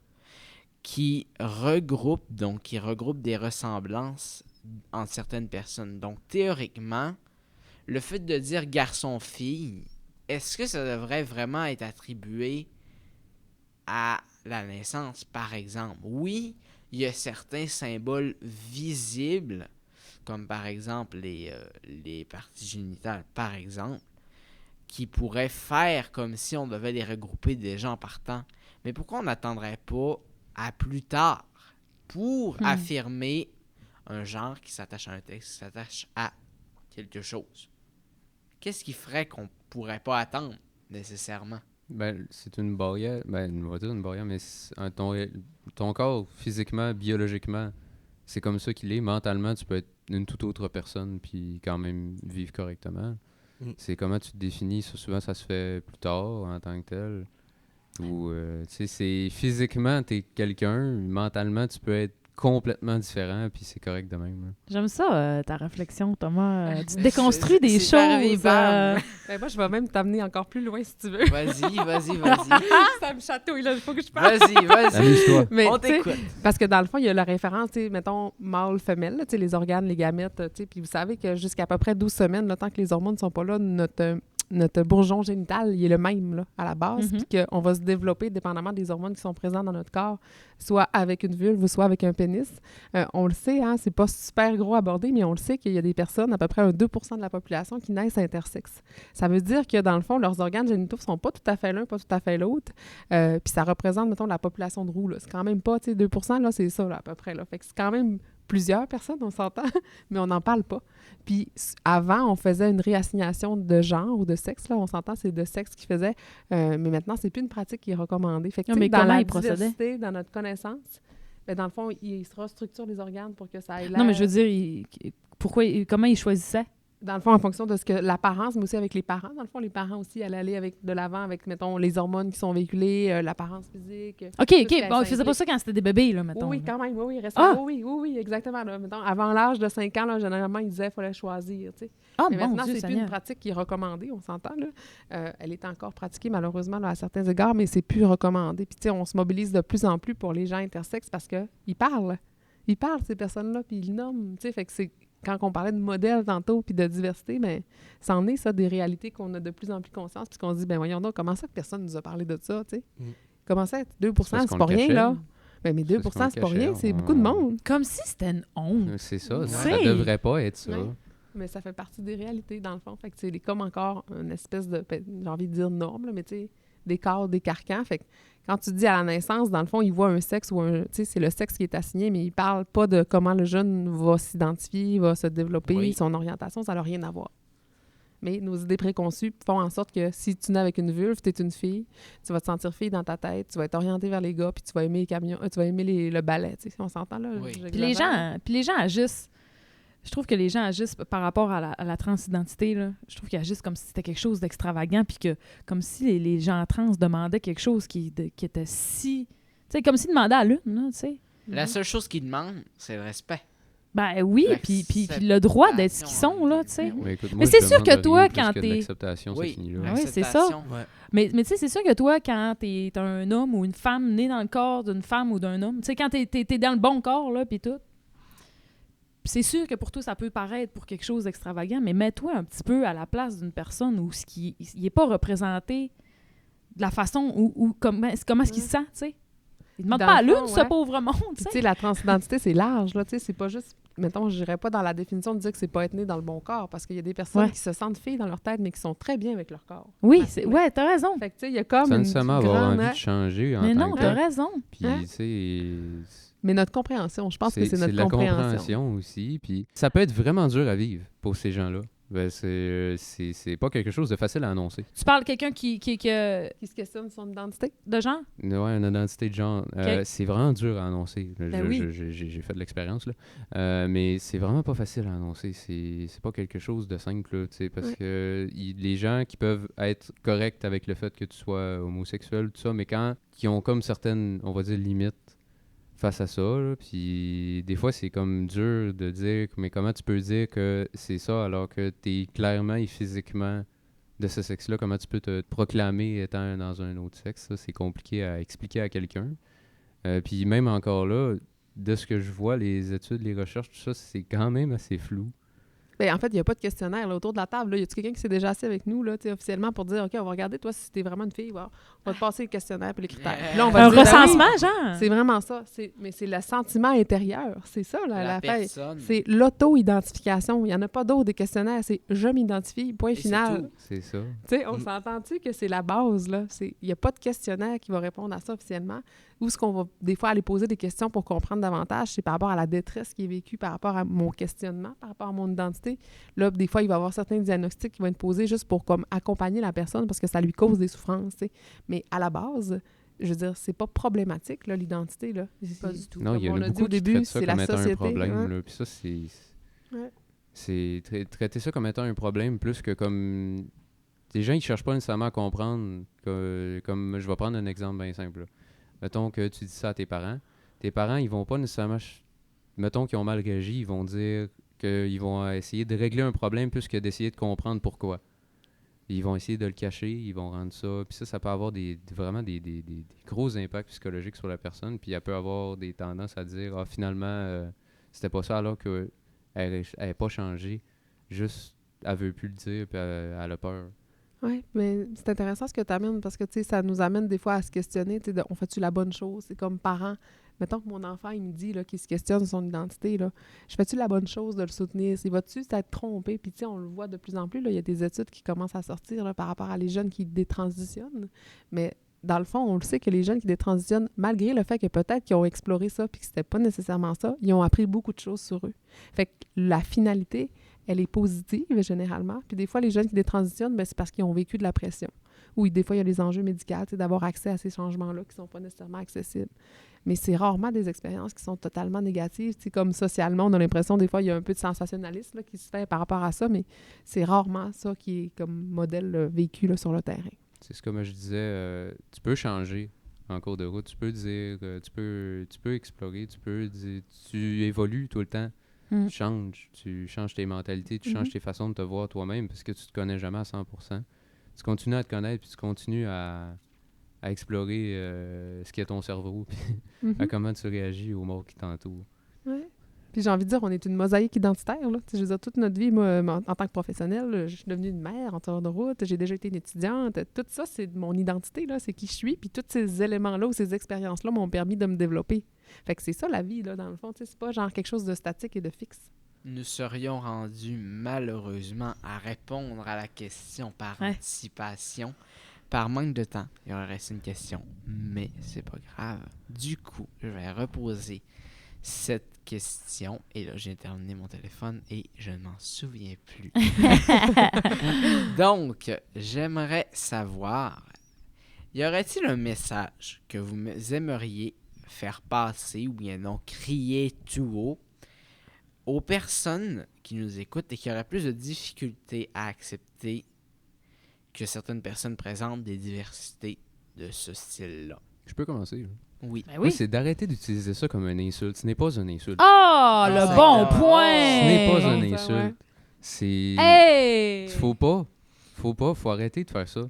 Speaker 1: qui regroupe des ressemblances entre certaines personnes. Donc théoriquement, le fait de dire garçon-fille, est-ce que ça devrait vraiment être attribué à la naissance, par exemple? Oui, il y a certains symboles visibles, comme par exemple les parties génitales, par exemple, qui pourraient faire comme si on devait les regrouper déjà en partant. Mais pourquoi on n'attendrait pas à plus tard pour affirmer un genre qui s'attache à un texte, qui s'attache à quelque chose? Qu'est-ce qui ferait qu'on pourrait pas attendre nécessairement?
Speaker 3: Ben, c'est une barrière. Ben, on va dire une barrière, mais ton corps, physiquement, biologiquement, c'est comme ça qu'il est. Mentalement, tu peux être une toute autre personne puis quand même vivre correctement.
Speaker 5: Mm.
Speaker 3: C'est comment tu te définis. Ça, souvent, ça se fait plus tard en tant que tel. Ou, tu sais, c'est physiquement, t'es quelqu'un. Mentalement, tu peux être complètement différent puis c'est correct de même. Là.
Speaker 2: J'aime ça, ta réflexion, Thomas. Tu déconstruis des
Speaker 1: C'est arrivé,
Speaker 2: choses.
Speaker 1: bam.
Speaker 4: Ben, moi, je vais même t'amener encore plus loin, si tu veux.
Speaker 1: Vas-y.
Speaker 4: Ça me chatouille, là, il faut que je parle.
Speaker 1: Vas-y.
Speaker 3: Amuse-toi.
Speaker 4: Mais,
Speaker 1: On
Speaker 4: tu sais,
Speaker 1: t'écoute.
Speaker 4: parce que dans le fond, il y a la référence, tu sais, mettons, mâle-femelle, là, tu sais, les organes, les gamètes, tu sais, puis vous savez que jusqu'à peu près 12 semaines, le temps que les hormones ne sont pas là, notre bourgeon génital, il est le même là, à la base,
Speaker 2: Mhm.
Speaker 4: puis qu'on va se développer dépendamment des hormones qui sont présentes dans notre corps, soit avec une vulve ou soit avec un pénis. On le sait, hein, c'est pas super gros abordé, mais on le sait qu'il y a des personnes, à peu près un 2% de la population, qui naissent intersexes. Ça veut dire que, dans le fond, leurs organes génitaux sont pas tout à fait l'un, pas tout à fait l'autre, puis ça représente, mettons, la population de roux, là. C'est quand même pas, tu sais, 2%, là, c'est ça, là, à peu près, là. Fait que c'est quand même plusieurs personnes, on s'entend, mais on n'en parle pas. Puis avant, on faisait une réassignation de genre ou de sexe, là, on s'entend, c'est de sexe qu'ils faisaient, mais maintenant, c'est plus une pratique qui est recommandée. Fait que,
Speaker 2: Non,
Speaker 4: tu sais,
Speaker 2: mais
Speaker 4: dans
Speaker 2: comment
Speaker 4: la
Speaker 2: ils procédaient?
Speaker 4: diversité, dans notre connaissance, ben, dans le fond, il se restructure les organes pour que ça aille
Speaker 2: Non, mais je veux dire, comment ils choisissaient?
Speaker 4: dans le fond, en fonction de ce que l'apparence, mais aussi avec les parents. Dans le fond, les parents aussi allaient aller avec, de l'avant avec, mettons, les hormones qui sont véhiculées, l'apparence physique.
Speaker 2: OK,
Speaker 4: tout ce
Speaker 2: OK.
Speaker 4: qui
Speaker 2: Bon, ils faisaient
Speaker 4: implique.
Speaker 2: pas ça quand c'était des bébés, là, mettons.
Speaker 4: Oui,
Speaker 2: là.
Speaker 4: quand même, oui,
Speaker 2: Ah!
Speaker 4: oui, exactement. Là. Mettons, avant l'âge de 5 ans, là, généralement, ils disaient qu'il fallait choisir, tu sais.
Speaker 2: Ah,
Speaker 4: Mais
Speaker 2: bon
Speaker 4: maintenant,
Speaker 2: Dieu
Speaker 4: c'est plus une
Speaker 2: Seigneur.
Speaker 4: pratique qui est recommandée, on s'entend, là. Elle est encore pratiquée, malheureusement, là, à certains égards, mais c'est plus recommandé. Puis, tu sais, on se mobilise de plus en plus pour les gens intersexes parce qu'ils parlent. Ils parlent, ces personnes-là, puis ils nomment, tu sais. Fait que c'est... Quand on parlait de modèle tantôt puis de diversité, bien, ça en est, ça, des réalités qu'on a de plus en plus conscience, puis qu'on se dit, ben voyons donc, comment ça que personne nous a parlé de ça, tu sais?
Speaker 5: Mm.
Speaker 4: Comment ça, 2
Speaker 3: parce
Speaker 4: c'est
Speaker 3: qu'on
Speaker 4: pas
Speaker 3: le
Speaker 4: rien,
Speaker 3: cachait.
Speaker 4: là. Ben, mais 2
Speaker 3: C'est parce qu'on le
Speaker 4: c'est pas rien,
Speaker 3: cachait,
Speaker 4: c'est
Speaker 3: on-
Speaker 4: beaucoup de monde.
Speaker 2: Comme si c'était une honte.
Speaker 3: C'est ça,
Speaker 4: Ouais.
Speaker 3: ça devrait pas être ça.
Speaker 4: Ouais. Mais ça fait partie des réalités, dans le fond. Fait que c'est comme encore une espèce de, j'ai envie de dire norme, là, mais tu sais, des cadres, des carcans. Fait que quand tu dis à la naissance, dans le fond, il voit un sexe ou un... Tu sais, c'est le sexe qui est assigné, mais il parle pas de comment le jeune va s'identifier, va se développer,
Speaker 1: Oui.
Speaker 4: son orientation, ça n'a rien à voir. Mais nos idées préconçues font en sorte que si tu nais avec une vulve, tu es une fille, tu vas te sentir fille dans ta tête, tu vas être orienté vers les gars, puis tu vas aimer les camions, tu vas aimer le ballet, tu sais, on s'entend là?
Speaker 1: Oui.
Speaker 2: Puis les gens agissent. Je trouve que les gens agissent par rapport à la transidentité, là. Je trouve qu'ils agissent comme si c'était quelque chose d'extravagant, puis que comme si les gens trans demandaient quelque chose qui était si... Tu sais, comme s'ils demandaient à l'une, là, tu sais.
Speaker 1: La seule chose qu'ils demandent, c'est le respect.
Speaker 2: Ben oui, puis le droit d'être ce qu'ils sont, là, tu sais.
Speaker 1: Ben oui.
Speaker 3: Ouais, écoute,
Speaker 2: Mais
Speaker 3: moi,
Speaker 2: c'est
Speaker 3: je
Speaker 2: sûr
Speaker 3: demande
Speaker 2: que
Speaker 3: rien
Speaker 2: toi,
Speaker 3: de plus
Speaker 2: quand
Speaker 3: que de
Speaker 2: t'es-
Speaker 3: l'acceptation,
Speaker 1: Oui.
Speaker 3: c'est fini là.
Speaker 2: Ah oui, c'est ça.
Speaker 1: L'acceptation.
Speaker 5: Ouais.
Speaker 2: Mais tu sais, c'est sûr que toi, quand t'es un homme ou une femme née dans le corps d'une femme ou d'un homme, tu sais, quand t'es dans le bon corps, là, puis tout, c'est sûr que pour toi, ça peut paraître pour quelque chose d'extravagant, mais mets-toi un petit peu à la place d'une personne où ce qui il est pas représenté de la façon où comment est-ce qu'il se sent, tu sais. Il demande
Speaker 4: Dans
Speaker 2: pas à
Speaker 4: le
Speaker 2: l'une,
Speaker 4: fond,
Speaker 2: ce
Speaker 4: ouais.
Speaker 2: pauvre monde, tu
Speaker 4: Puis, tu
Speaker 2: sais.
Speaker 4: sais, la transidentité, c'est large, là, tu sais, c'est pas juste, mettons, je dirais pas dans la définition de dire que c'est pas être né dans le bon corps, parce qu'il y a des personnes
Speaker 2: Ouais.
Speaker 4: qui se sentent filles dans leur tête, mais qui sont très bien avec leur corps.
Speaker 2: Oui,
Speaker 4: Ouais.
Speaker 2: ouais, t'as raison.
Speaker 4: Fait que, tu sais, il y a comme
Speaker 3: Sans
Speaker 4: une
Speaker 3: nécessairement avoir
Speaker 4: grande...
Speaker 3: envie de changer en
Speaker 2: Mais
Speaker 3: tant
Speaker 2: non,
Speaker 3: que
Speaker 2: t'as
Speaker 3: tel.
Speaker 2: raison.
Speaker 3: Puis,
Speaker 4: Hein?
Speaker 3: tu sais,
Speaker 4: Mais notre compréhension, je pense que c'est
Speaker 3: c'est
Speaker 4: notre
Speaker 3: de la
Speaker 4: compréhension.
Speaker 3: compréhension aussi. Puis ça peut être vraiment dur à vivre pour ces gens-là. Ben, c'est pas quelque chose de facile à annoncer.
Speaker 2: Tu parles de quelqu'un qui
Speaker 4: Qui se questionne son identité.
Speaker 2: de genre?
Speaker 3: Ouais, une identité de genre.
Speaker 2: Ok.
Speaker 3: C'est vraiment dur à annoncer.
Speaker 4: Ben oui.
Speaker 3: J'ai fait de l'expérience, là. Mais c'est vraiment pas facile à annoncer. C'est pas quelque chose de simple, là, tu sais, parce
Speaker 4: Ouais.
Speaker 3: que les gens qui peuvent être corrects avec le fait que tu sois homosexuel, tout ça, mais qui ont comme certaines, on va dire, limites face à ça, là, puis des fois, c'est comme dur de dire, mais comment tu peux dire que c'est ça alors que t'es clairement et physiquement de ce sexe-là, comment tu peux te proclamer étant dans un autre sexe, ça, c'est compliqué à expliquer à quelqu'un. Puis même encore là, de ce que je vois, les études, les recherches, tout ça, c'est quand même assez flou.
Speaker 4: Ben, en fait, il n'y a pas de questionnaire là, autour de la table. Là. Y a-t-il quelqu'un qui s'est déjà assis avec nous là, tu sais, officiellement pour dire OK, on va regarder, toi, si t'es vraiment une fille, wow, on va te passer le questionnaire et les critères. Puis là, on va
Speaker 2: Un
Speaker 4: te dire, ben oui,
Speaker 2: recensement, genre?
Speaker 4: c'est vraiment ça. Mais c'est le sentiment intérieur. C'est ça,
Speaker 1: La
Speaker 4: l'affaire.
Speaker 1: personne.
Speaker 4: C'est l'auto-identification. Il n'y en a pas d'autre des questionnaires. C'est je m'identifie, point
Speaker 1: Et c'est
Speaker 4: final.
Speaker 1: tout.
Speaker 3: C'est ça.
Speaker 4: Tu sais, on
Speaker 1: Mm.
Speaker 4: s'entend-tu que c'est la base, là? Il n'y a pas de questionnaire qui va répondre à ça officiellement. Ou ce qu'on va des fois aller poser des questions pour comprendre davantage, c'est par rapport à la détresse qui est vécue, par rapport à mon questionnement, par rapport à mon identité. Là, des fois, il va y avoir certains diagnostics qui vont être posés juste pour comme accompagner la personne parce que ça lui cause des souffrances, tu sais. Mais à la base, je veux dire, c'est pas problématique, là, l'identité, là.
Speaker 2: Pas du tout.
Speaker 3: Non, il y en
Speaker 4: Comme on
Speaker 3: a
Speaker 4: a dit
Speaker 3: beaucoup
Speaker 4: au
Speaker 3: qui
Speaker 4: début,
Speaker 3: traitent ça
Speaker 4: c'est
Speaker 3: comme
Speaker 4: la
Speaker 3: étant un
Speaker 4: société,
Speaker 3: problème.
Speaker 4: hein.
Speaker 3: Là. Puis ça,
Speaker 4: Ouais.
Speaker 3: c'est traiter ça comme étant un problème plus que comme... Les gens, ils cherchent pas nécessairement à comprendre. Comme je vais prendre un exemple bien simple. Là. Mettons que tu dis ça à tes parents. Tes parents, ils vont pas nécessairement... Mettons qu'ils ont mal réagi, ils vont dire qu'ils vont essayer de régler un problème plus que d'essayer de comprendre pourquoi. Ils vont essayer de le cacher, ils vont rendre ça. Puis ça peut avoir vraiment des gros impacts psychologiques sur la personne. Puis elle peut avoir des tendances à dire « Ah, finalement, c'était pas ça alors qu'elle n'a pas changé. Juste, elle veut plus le dire, puis elle a peur. »
Speaker 4: Oui, mais c'est intéressant ce que tu amènes parce que, tu sais, ça nous amène des fois à se questionner, tu sais, on fait-tu la bonne chose? C'est comme parent. Mettons que mon enfant, il me dit, là, qu'il se questionne sur son identité, là. Je fais-tu la bonne chose de le soutenir? Il va-tu s'être trompé? Puis, tu sais, on le voit de plus en plus, là, il y a des études qui commencent à sortir, là, par rapport à les jeunes qui détransitionnent. Mais dans le fond, on le sait que les jeunes qui détransitionnent, malgré le fait que peut-être qu'ils ont exploré ça puis que c'était pas nécessairement ça, ils ont appris beaucoup de choses sur eux. Fait que la finalité, elle est positive généralement. Puis des fois, les jeunes qui détransitionnent, ben, c'est parce qu'ils ont vécu de la pression. Ou des fois, il y a des enjeux médicaux, tu sais, d'avoir accès à ces changements-là qui ne sont pas nécessairement accessibles. Mais c'est rarement des expériences qui sont totalement négatives. Tu sais, comme socialement, on a l'impression, des fois, il y a un peu de sensationnalisme là, qui se fait par rapport à ça, mais c'est rarement ça qui est comme modèle vécu là, sur le terrain.
Speaker 3: C'est comme je disais, tu peux changer en cours de route. Tu peux dire, tu peux explorer, tu évolues tout le temps. Tu changes tes mentalités, tu changes tes façons de te voir toi-même parce que tu te connais jamais à 100%. Tu continues à te connaître, puis tu continues à explorer ce qu'est ton cerveau, puis à comment tu réagis aux mots qui t'entourent.
Speaker 4: Ouais. Puis j'ai envie de dire, on est une mosaïque identitaire. Là. Je veux dire, toute notre vie, moi, en tant que professionnelle, je suis devenue une mère en dehors de route, j'ai déjà été une étudiante. Tout ça, c'est mon identité, là, c'est qui je suis. Puis tous ces éléments-là ou ces expériences-là m'ont permis de me développer. Fait que c'est ça la vie, là, dans le fond. C'est pas genre quelque chose de statique et de fixe.
Speaker 1: Nous serions rendus malheureusement à répondre à la question par anticipation. Par manque de temps, il aurait resté une question, mais c'est pas grave. Du coup, je vais reposer cette question. Et là, j'ai terminé mon téléphone et je ne m'en souviens plus. Donc, j'aimerais savoir, y aurait-il un message que vous aimeriez faire passer ou bien non crier tout haut aux personnes qui nous écoutent et qui auraient plus de difficultés à accepter que certaines personnes présentent des diversités de ce style-là?
Speaker 3: Je peux commencer. Là.
Speaker 1: Oui.
Speaker 2: Ben
Speaker 3: Oui,
Speaker 2: oui.
Speaker 3: c'est d'arrêter d'utiliser ça comme une insulte. Ce n'est pas une insulte.
Speaker 2: Ah, le
Speaker 1: Ah,
Speaker 2: bon
Speaker 1: d'accord.
Speaker 2: point!
Speaker 3: Ce n'est pas
Speaker 4: Bon,
Speaker 3: une
Speaker 4: ça,
Speaker 3: insulte.
Speaker 4: ouais.
Speaker 3: C'est...
Speaker 2: Hey!
Speaker 3: Faut arrêter de faire ça.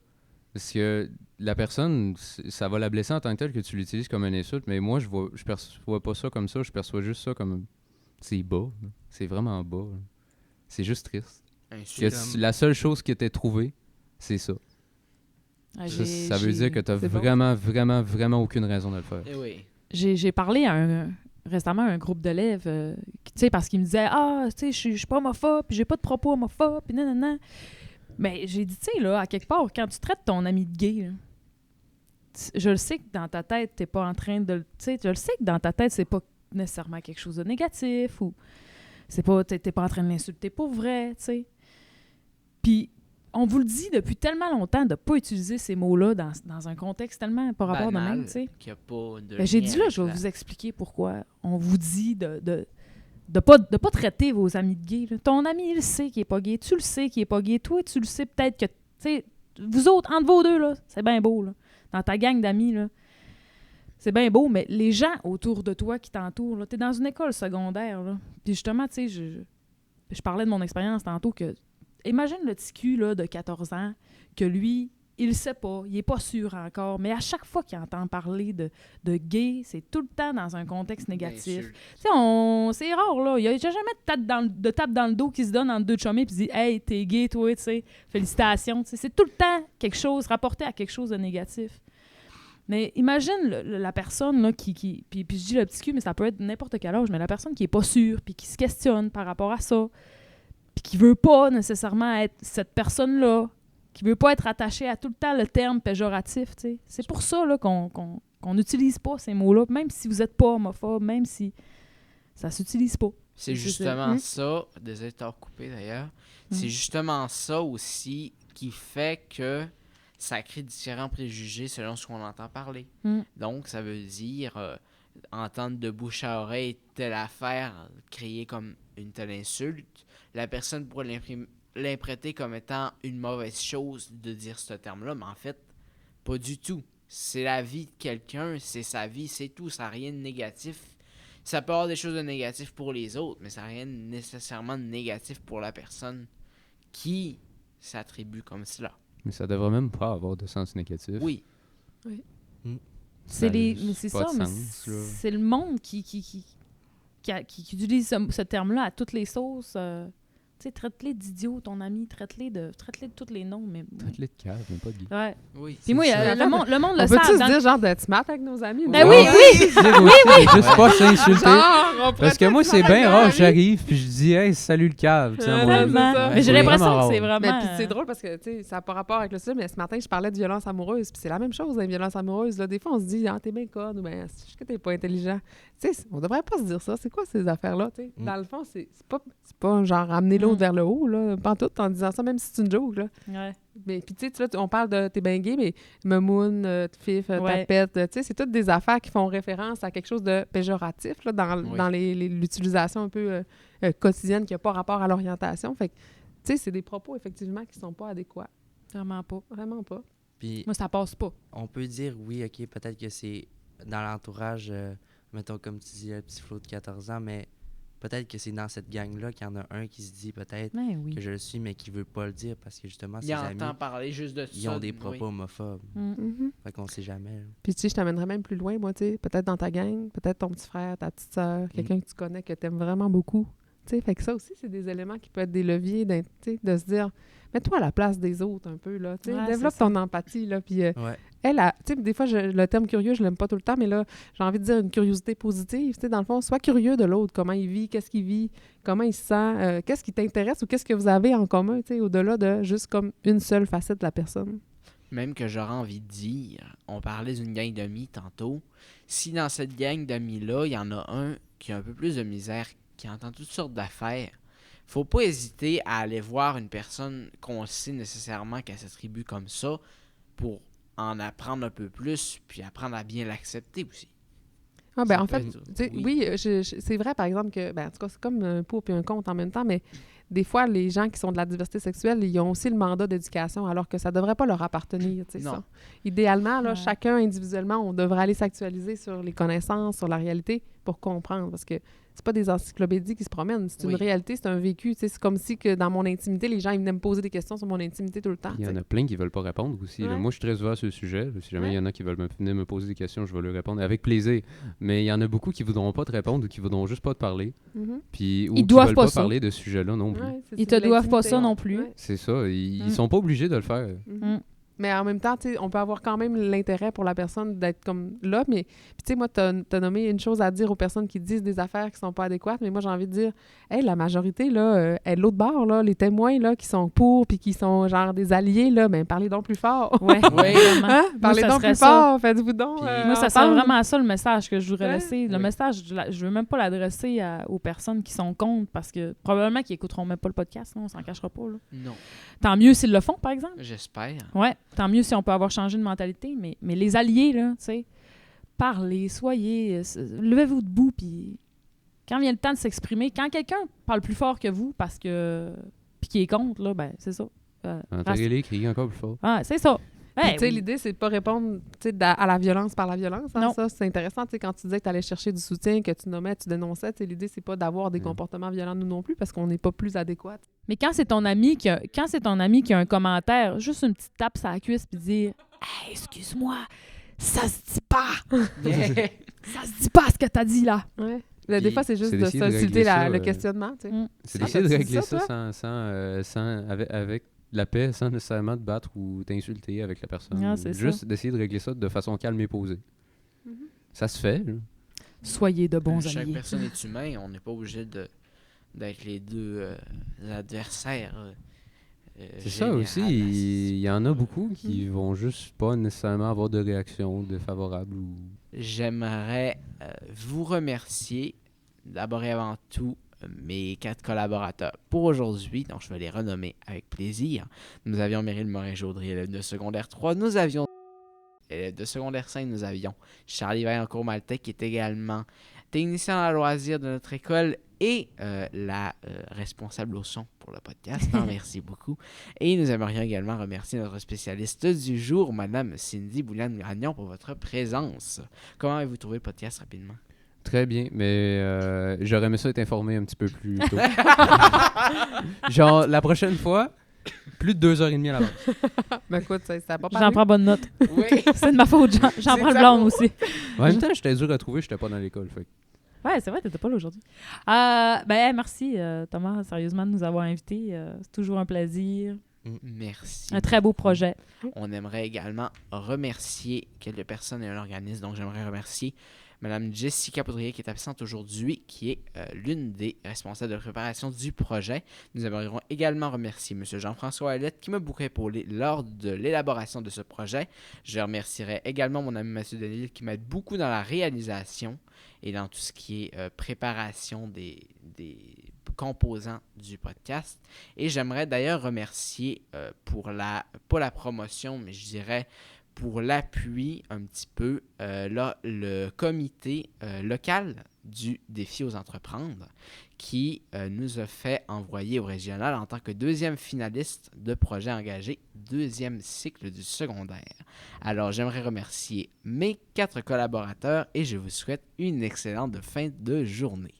Speaker 3: Parce que la personne, ça va la blesser en tant que telle que tu l'utilises comme une insulte, mais moi, je perçois pas ça comme ça. Je perçois juste ça comme... C'est bas. Là. C'est vraiment bas. Là. C'est juste triste. Que la seule chose qui était trouvée, c'est ça.
Speaker 2: Ah,
Speaker 3: Ça veut dire que tu n'as
Speaker 4: C'est bon.
Speaker 3: vraiment aucune raison de le faire.
Speaker 1: Eh oui.
Speaker 2: J'ai parlé récemment à un groupe d'élèves, tu sais, parce qu'ils me disaient « Ah, tu sais, je suis pas homophobe, puis j'ai pas de propos homophobes, puis nanana. » Mais j'ai dit, tu sais, là, à quelque part, quand tu traites ton ami de gay, là, je le sais que dans ta tête, t'es pas en train de... Tu sais, je le sais que dans ta tête, c'est pas nécessairement quelque chose de négatif, ou c'est pas, t'es pas en train de l'insulter pour vrai, tu sais. Puis on vous le dit depuis tellement longtemps de ne pas utiliser ces mots-là dans un contexte tellement pas rapport de même, tu sais.
Speaker 1: qu'il y a pas de
Speaker 2: Ben, j'ai
Speaker 1: lien
Speaker 2: dit là,
Speaker 1: avec
Speaker 2: je vais
Speaker 1: la-
Speaker 2: vous expliquer pourquoi. On vous dit de pas traiter vos amis de gays. Là. Ton ami, il sait qu'il est pas gay. Tu le sais qu'il est pas gay. Toi, tu le sais peut-être que, tu sais, vous autres, entre vos deux, là, c'est bien beau, là. Dans ta gang d'amis, là. C'est bien beau, mais les gens autour de toi qui t'entourent, là, t'es dans une école secondaire, là. Puis justement, tu sais, je parlais de mon expérience tantôt que imagine le petit cul là, de 14 ans que lui, il le sait pas, il est pas sûr encore, mais à chaque fois qu'il entend parler de gay, c'est tout le temps dans un contexte négatif.
Speaker 1: D'insulte.
Speaker 2: Tu sais, c'est rare, là. Il n'y a jamais de tape dans le dos qui se donne entre deux chumés puis dit « Hey, t'es gay, toi, tu sais. Félicitations. » Tu sais, c'est tout le temps quelque chose, rapporté à quelque chose de négatif. Mais imagine la personne là, puis je dis le petit cul, mais ça peut être n'importe quel âge, mais la personne qui est pas sûre puis qui se questionne par rapport à ça, puis qui veut pas nécessairement être cette personne-là, qui veut pas être attachée à tout le temps le terme péjoratif, tu sais. C'est pour ça là, qu'on n'utilise pas ces mots-là, même si vous n'êtes pas homophobe, même si ça s'utilise pas.
Speaker 1: C'est justement ça, désolé de t'avoir coupé d'ailleurs, c'est justement ça aussi qui fait que ça crée différents préjugés selon ce qu'on entend parler. Donc, ça veut dire entendre de bouche à oreille telle affaire créée comme une telle insulte. La personne pourrait l'imprêter comme étant une mauvaise chose de dire ce terme-là, mais en fait, pas du tout. C'est la vie de quelqu'un, c'est sa vie, c'est tout, ça n'a rien de négatif. Ça peut avoir des choses de négatives pour les autres, mais ça n'a rien nécessairement de négatif pour la personne qui s'attribue comme cela.
Speaker 3: Mais ça devrait même pas avoir de sens négatif.
Speaker 1: Oui.
Speaker 2: C'est
Speaker 3: mais
Speaker 2: c'est le monde qui utilise ce terme-là à toutes les sauces Tu sais, traite-les d'idiot, ton ami, traite-les de tous les noms, mais...
Speaker 3: Traite-les de cave, mais pas de gay.
Speaker 2: Ouais.
Speaker 1: Oui.
Speaker 2: Puis moi,
Speaker 4: ça.
Speaker 2: le monde
Speaker 4: On
Speaker 2: le
Speaker 4: peut-tu
Speaker 2: sait.
Speaker 4: se dire genre d'être smart avec nos amis?
Speaker 2: Ben
Speaker 4: ou
Speaker 2: oui,
Speaker 4: pas?
Speaker 2: oui!
Speaker 3: Juste pas s'insulter.
Speaker 4: Genre,
Speaker 3: Parce que moi, c'est bien rare, j'arrive puis je dis « Hey, salut le cave ». Tu sais, à mon avis.
Speaker 2: Tellement.
Speaker 4: c'est ça.
Speaker 2: Mais j'ai
Speaker 3: Ouais.
Speaker 2: l'impression
Speaker 3: Vraiment
Speaker 2: que c'est
Speaker 3: rare.
Speaker 2: vraiment...
Speaker 4: Mais puis c'est drôle parce que, tu sais, ça n'a pas rapport avec le sujet, mais ce matin, je parlais de violence amoureuse, puis c'est la même chose, la violence amoureuse. Là. Des fois, on se dit, ah, t'es bien conne, ou bien, c'est que t'es pas intelligent. Tu sais, on devrait pas se dire ça. C'est quoi ces affaires-là, tu sais? Dans le fond, c'est pas genre amener l'autre vers le haut, là, pas en tout, en disant ça, même si c'est une joke, là.
Speaker 2: Ouais.
Speaker 4: Mais puis, tu sais, là, on parle de t'es bien gay, mais memoun, fif,
Speaker 2: Ouais.
Speaker 4: tapette, tu sais, c'est toutes des affaires qui font référence à quelque chose de péjoratif, là, dans l'utilisation un peu quotidienne qui n'a pas rapport à l'orientation. Fait que, tu sais, c'est des propos, effectivement, qui sont pas adéquats.
Speaker 2: Vraiment pas.
Speaker 4: Vraiment pas.
Speaker 5: Puis
Speaker 2: Moi, ça passe pas.
Speaker 5: on peut dire, oui, OK, peut-être que c'est dans l'entourage, mettons, comme tu dis, le petit Flo de 14 ans, mais peut-être que c'est dans cette gang-là qu'il y en a un qui se dit peut-être
Speaker 2: Mais oui.
Speaker 5: que je le suis, mais qui veut pas le dire parce que justement, ses
Speaker 1: Il
Speaker 5: amis,
Speaker 1: entend parler juste de ça.
Speaker 5: ils ont des
Speaker 1: oui.
Speaker 5: propos homophobes.
Speaker 2: Mm.
Speaker 5: Fait qu'on sait jamais. Là.
Speaker 4: Puis, tu sais, je t'amènerais même plus loin, moi, tu sais, peut-être dans ta gang, peut-être ton petit frère, ta petite sœur, quelqu'un que tu connais, que tu aimes vraiment beaucoup. Tu sais, fait que ça aussi, c'est des éléments qui peuvent être des leviers, tu sais, de se dire, mets-toi à la place des autres un peu, là, tu sais,
Speaker 2: Ouais,
Speaker 4: développe
Speaker 2: c'est ça.
Speaker 4: ton empathie, là, puis
Speaker 5: Ouais.
Speaker 4: elle, tu sais, des fois, le terme curieux, je l'aime pas tout le temps, mais là, j'ai envie de dire une curiosité positive, tu sais, dans le fond, sois curieux de l'autre, comment il vit, qu'est-ce qu'il vit, comment il se sent, qu'est-ce qui t'intéresse ou qu'est-ce que vous avez en commun, tu sais, au-delà de juste comme une seule facette de la personne.
Speaker 1: Même que j'aurais envie de dire, on parlait d'une gang d'amis tantôt. Si dans cette gang d'amis-là, il y en a un qui a un peu plus de misère, qui entend toutes sortes d'affaires, faut pas hésiter à aller voir une personne qu'on sait nécessairement qu'elle s'attribue comme ça pour en apprendre un peu plus, puis apprendre à bien l'accepter aussi.
Speaker 4: Ah, ben
Speaker 1: Ça
Speaker 4: en
Speaker 1: peut
Speaker 4: fait,
Speaker 1: être-
Speaker 4: tu sais, oui, c'est vrai, par exemple, que, ben, en tout cas, c'est comme un pour et un contre en même temps, mais des fois, les gens qui sont de la diversité sexuelle, ils ont aussi le mandat d'éducation, alors que ça devrait pas leur appartenir, tu sais,
Speaker 1: Non.
Speaker 4: ça. Idéalement, là,
Speaker 2: Ouais.
Speaker 4: chacun individuellement, on devrait aller s'actualiser sur les connaissances, sur la réalité, pour comprendre, parce que c'est pas des encyclopédies qui se promènent, c'est une
Speaker 1: Oui.
Speaker 4: réalité, c'est un vécu, tu sais, c'est comme si que dans mon intimité, les gens, ils venaient me poser des questions sur mon intimité tout le temps,
Speaker 3: Il y
Speaker 4: tu
Speaker 3: en
Speaker 4: sais.
Speaker 3: a plein qui veulent pas répondre aussi. là.
Speaker 4: Ouais.
Speaker 3: Moi, je suis très ouvert sur le sujet. Si jamais il y
Speaker 4: Ouais.
Speaker 3: en a qui veulent venir me poser des questions, je vais leur répondre avec plaisir. Mais il y en a beaucoup qui voudront pas te répondre ou qui voudront juste pas te parler.
Speaker 4: Mhm.
Speaker 3: Puis, ou
Speaker 2: Ils
Speaker 3: qui
Speaker 2: doivent
Speaker 3: veulent
Speaker 2: pas
Speaker 3: pas
Speaker 2: ça.
Speaker 3: parler de ce sujet-là non plus.
Speaker 4: Ouais, c'est
Speaker 2: Ils te doivent pas
Speaker 4: l'intimité.
Speaker 2: ça non plus.
Speaker 4: Ouais.
Speaker 3: C'est ça. Ils
Speaker 2: Mm.
Speaker 3: sont pas obligés de le faire.
Speaker 4: Mhm. Mais en même temps, tu sais, on peut avoir quand même l'intérêt pour la personne d'être comme là. Mais, puis tu sais, moi, t'as nommé une chose à dire aux personnes qui disent des affaires qui sont pas adéquates. Mais moi, j'ai envie de dire, hey, la majorité, là, est de l'autre bord, là, les témoins, là, qui sont pour puis qui sont genre des alliés, là, ben, parlez donc plus fort.
Speaker 2: Ouais, vraiment.
Speaker 4: Hein? Parlez
Speaker 2: ça
Speaker 4: donc
Speaker 2: serait
Speaker 4: plus
Speaker 2: ça.
Speaker 4: fort. Faites-vous donc.
Speaker 5: Puis-
Speaker 2: Moi, ça serait
Speaker 4: entendre.
Speaker 2: vraiment ça le message que je voudrais
Speaker 4: Ouais.
Speaker 2: laisser. Le
Speaker 3: Oui.
Speaker 2: message, je veux même pas l'adresser aux personnes qui sont contre parce que probablement qu'ils écouteront même pas le podcast, là, on s'en cachera pas. Là.
Speaker 1: Non,
Speaker 2: Tant mieux s'ils le font, par exemple.
Speaker 1: j'espère.
Speaker 2: Ouais, tant mieux si on peut avoir changé de mentalité, mais les alliés, là, tu sais, parlez, soyez, levez-vous debout, puis quand vient le temps de s'exprimer, quand quelqu'un parle plus fort que vous parce que puis qui est contre, là, ben c'est ça.
Speaker 3: Enterrez-les, criez encore plus fort.
Speaker 2: Ah, c'est ça.
Speaker 4: Puis,
Speaker 2: Ouais,
Speaker 4: tu sais,
Speaker 2: oui.
Speaker 4: l'idée, c'est de pas répondre tu sais, à la violence par la violence. Hein,
Speaker 2: Non.
Speaker 4: ça, c'est intéressant. Tu sais, quand tu disais que tu allais chercher du soutien, que tu nommais, tu dénonçais, tu sais, l'idée, c'est pas d'avoir des
Speaker 3: Mm.
Speaker 4: comportements violents nous non plus parce qu'on n'est pas plus adéquat.
Speaker 2: Mais quand c'est ton ami qui a un commentaire, juste une petite tape sur la cuisse puis dire hey, excuse-moi, ça se dit pas. Ça se dit pas ce que t'as dit là.
Speaker 4: Ouais.
Speaker 3: Puis,
Speaker 4: Des fois, c'est juste
Speaker 3: c'est
Speaker 4: de
Speaker 3: d'essayer de
Speaker 4: solliciter
Speaker 3: régler ça,
Speaker 4: le questionnement. Tu sais.
Speaker 2: Mm.
Speaker 3: C'est
Speaker 4: Ah,
Speaker 3: d'essayer de
Speaker 4: t'as-tu
Speaker 3: régler
Speaker 4: dit ça,
Speaker 3: ça avec la paix, sans nécessairement te battre ou t'insulter avec la personne.
Speaker 2: Ah, c'est
Speaker 3: Juste d'essayer de régler ça de façon calme et posée.
Speaker 4: Mhm.
Speaker 3: Ça se fait. là.
Speaker 2: Soyez de bons
Speaker 1: Chaque
Speaker 2: alliés.
Speaker 1: personne est humain, on n'est pas obligé d'être les deux adversaires.
Speaker 3: C'est ça aussi. Il y en a beaucoup qui
Speaker 4: Mhm.
Speaker 3: vont juste pas nécessairement avoir de réaction défavorable. Ou...
Speaker 1: J'aimerais vous remercier d'abord et avant tout mes 4 collaborateurs pour aujourd'hui. Donc, je vais les renommer avec plaisir. Nous avions Meryl Morin-Jaudry, élève de secondaire 3. Nous avions élève de secondaire 5. Nous avions Charlie Vaillancourt-Maltais, qui est également technicien à loisirs de notre école et la responsable au son pour le podcast. Merci beaucoup. Et nous aimerions également remercier notre spécialiste du jour, Madame Cindy Bouliane-Gagnon, pour votre présence. Comment avez-vous trouvé le podcast rapidement?
Speaker 3: Très bien, mais j'aurais aimé ça être informé un petit peu plus tôt. Genre, la prochaine fois, plus de 2h30 à l'avance.
Speaker 4: Mais écoute, ça n'a pas
Speaker 2: J'en
Speaker 4: parlé.
Speaker 2: prends bonne note.
Speaker 1: Oui.
Speaker 2: C'est de ma faute, j'en
Speaker 1: C'est
Speaker 2: prends le
Speaker 1: ta
Speaker 2: blâme
Speaker 1: faute.
Speaker 2: aussi.
Speaker 3: En même temps, j'étais dur à trouver, j'étais pas dans l'école. Fait.
Speaker 2: Ouais, c'est vrai, t'étais pas là aujourd'hui. Merci, Thomas, sérieusement, de nous avoir invités. C'est toujours un plaisir.
Speaker 1: Merci.
Speaker 2: Un très beau projet.
Speaker 1: On aimerait également remercier quelques personnes et un organisme. Donc, j'aimerais remercier Mme Jessica Poudrier, qui est absente aujourd'hui, qui est l'une des responsables de préparation du projet. Nous aimerions également remercier M. Jean-François Ouellette, qui m'a beaucoup épaulé lors de l'élaboration de ce projet. Je remercierai également mon ami M. Delisle, qui m'aide beaucoup dans la réalisation et dans tout ce qui est préparation des composants du podcast. Et j'aimerais d'ailleurs remercier pas la promotion, mais je dirais pour l'appui un petit peu, le comité local du défi aux entreprendre qui nous a fait envoyer au régional en tant que deuxième finaliste de projet engagé, deuxième cycle du secondaire. Alors, j'aimerais remercier mes 4 collaborateurs et je vous souhaite une excellente fin de journée.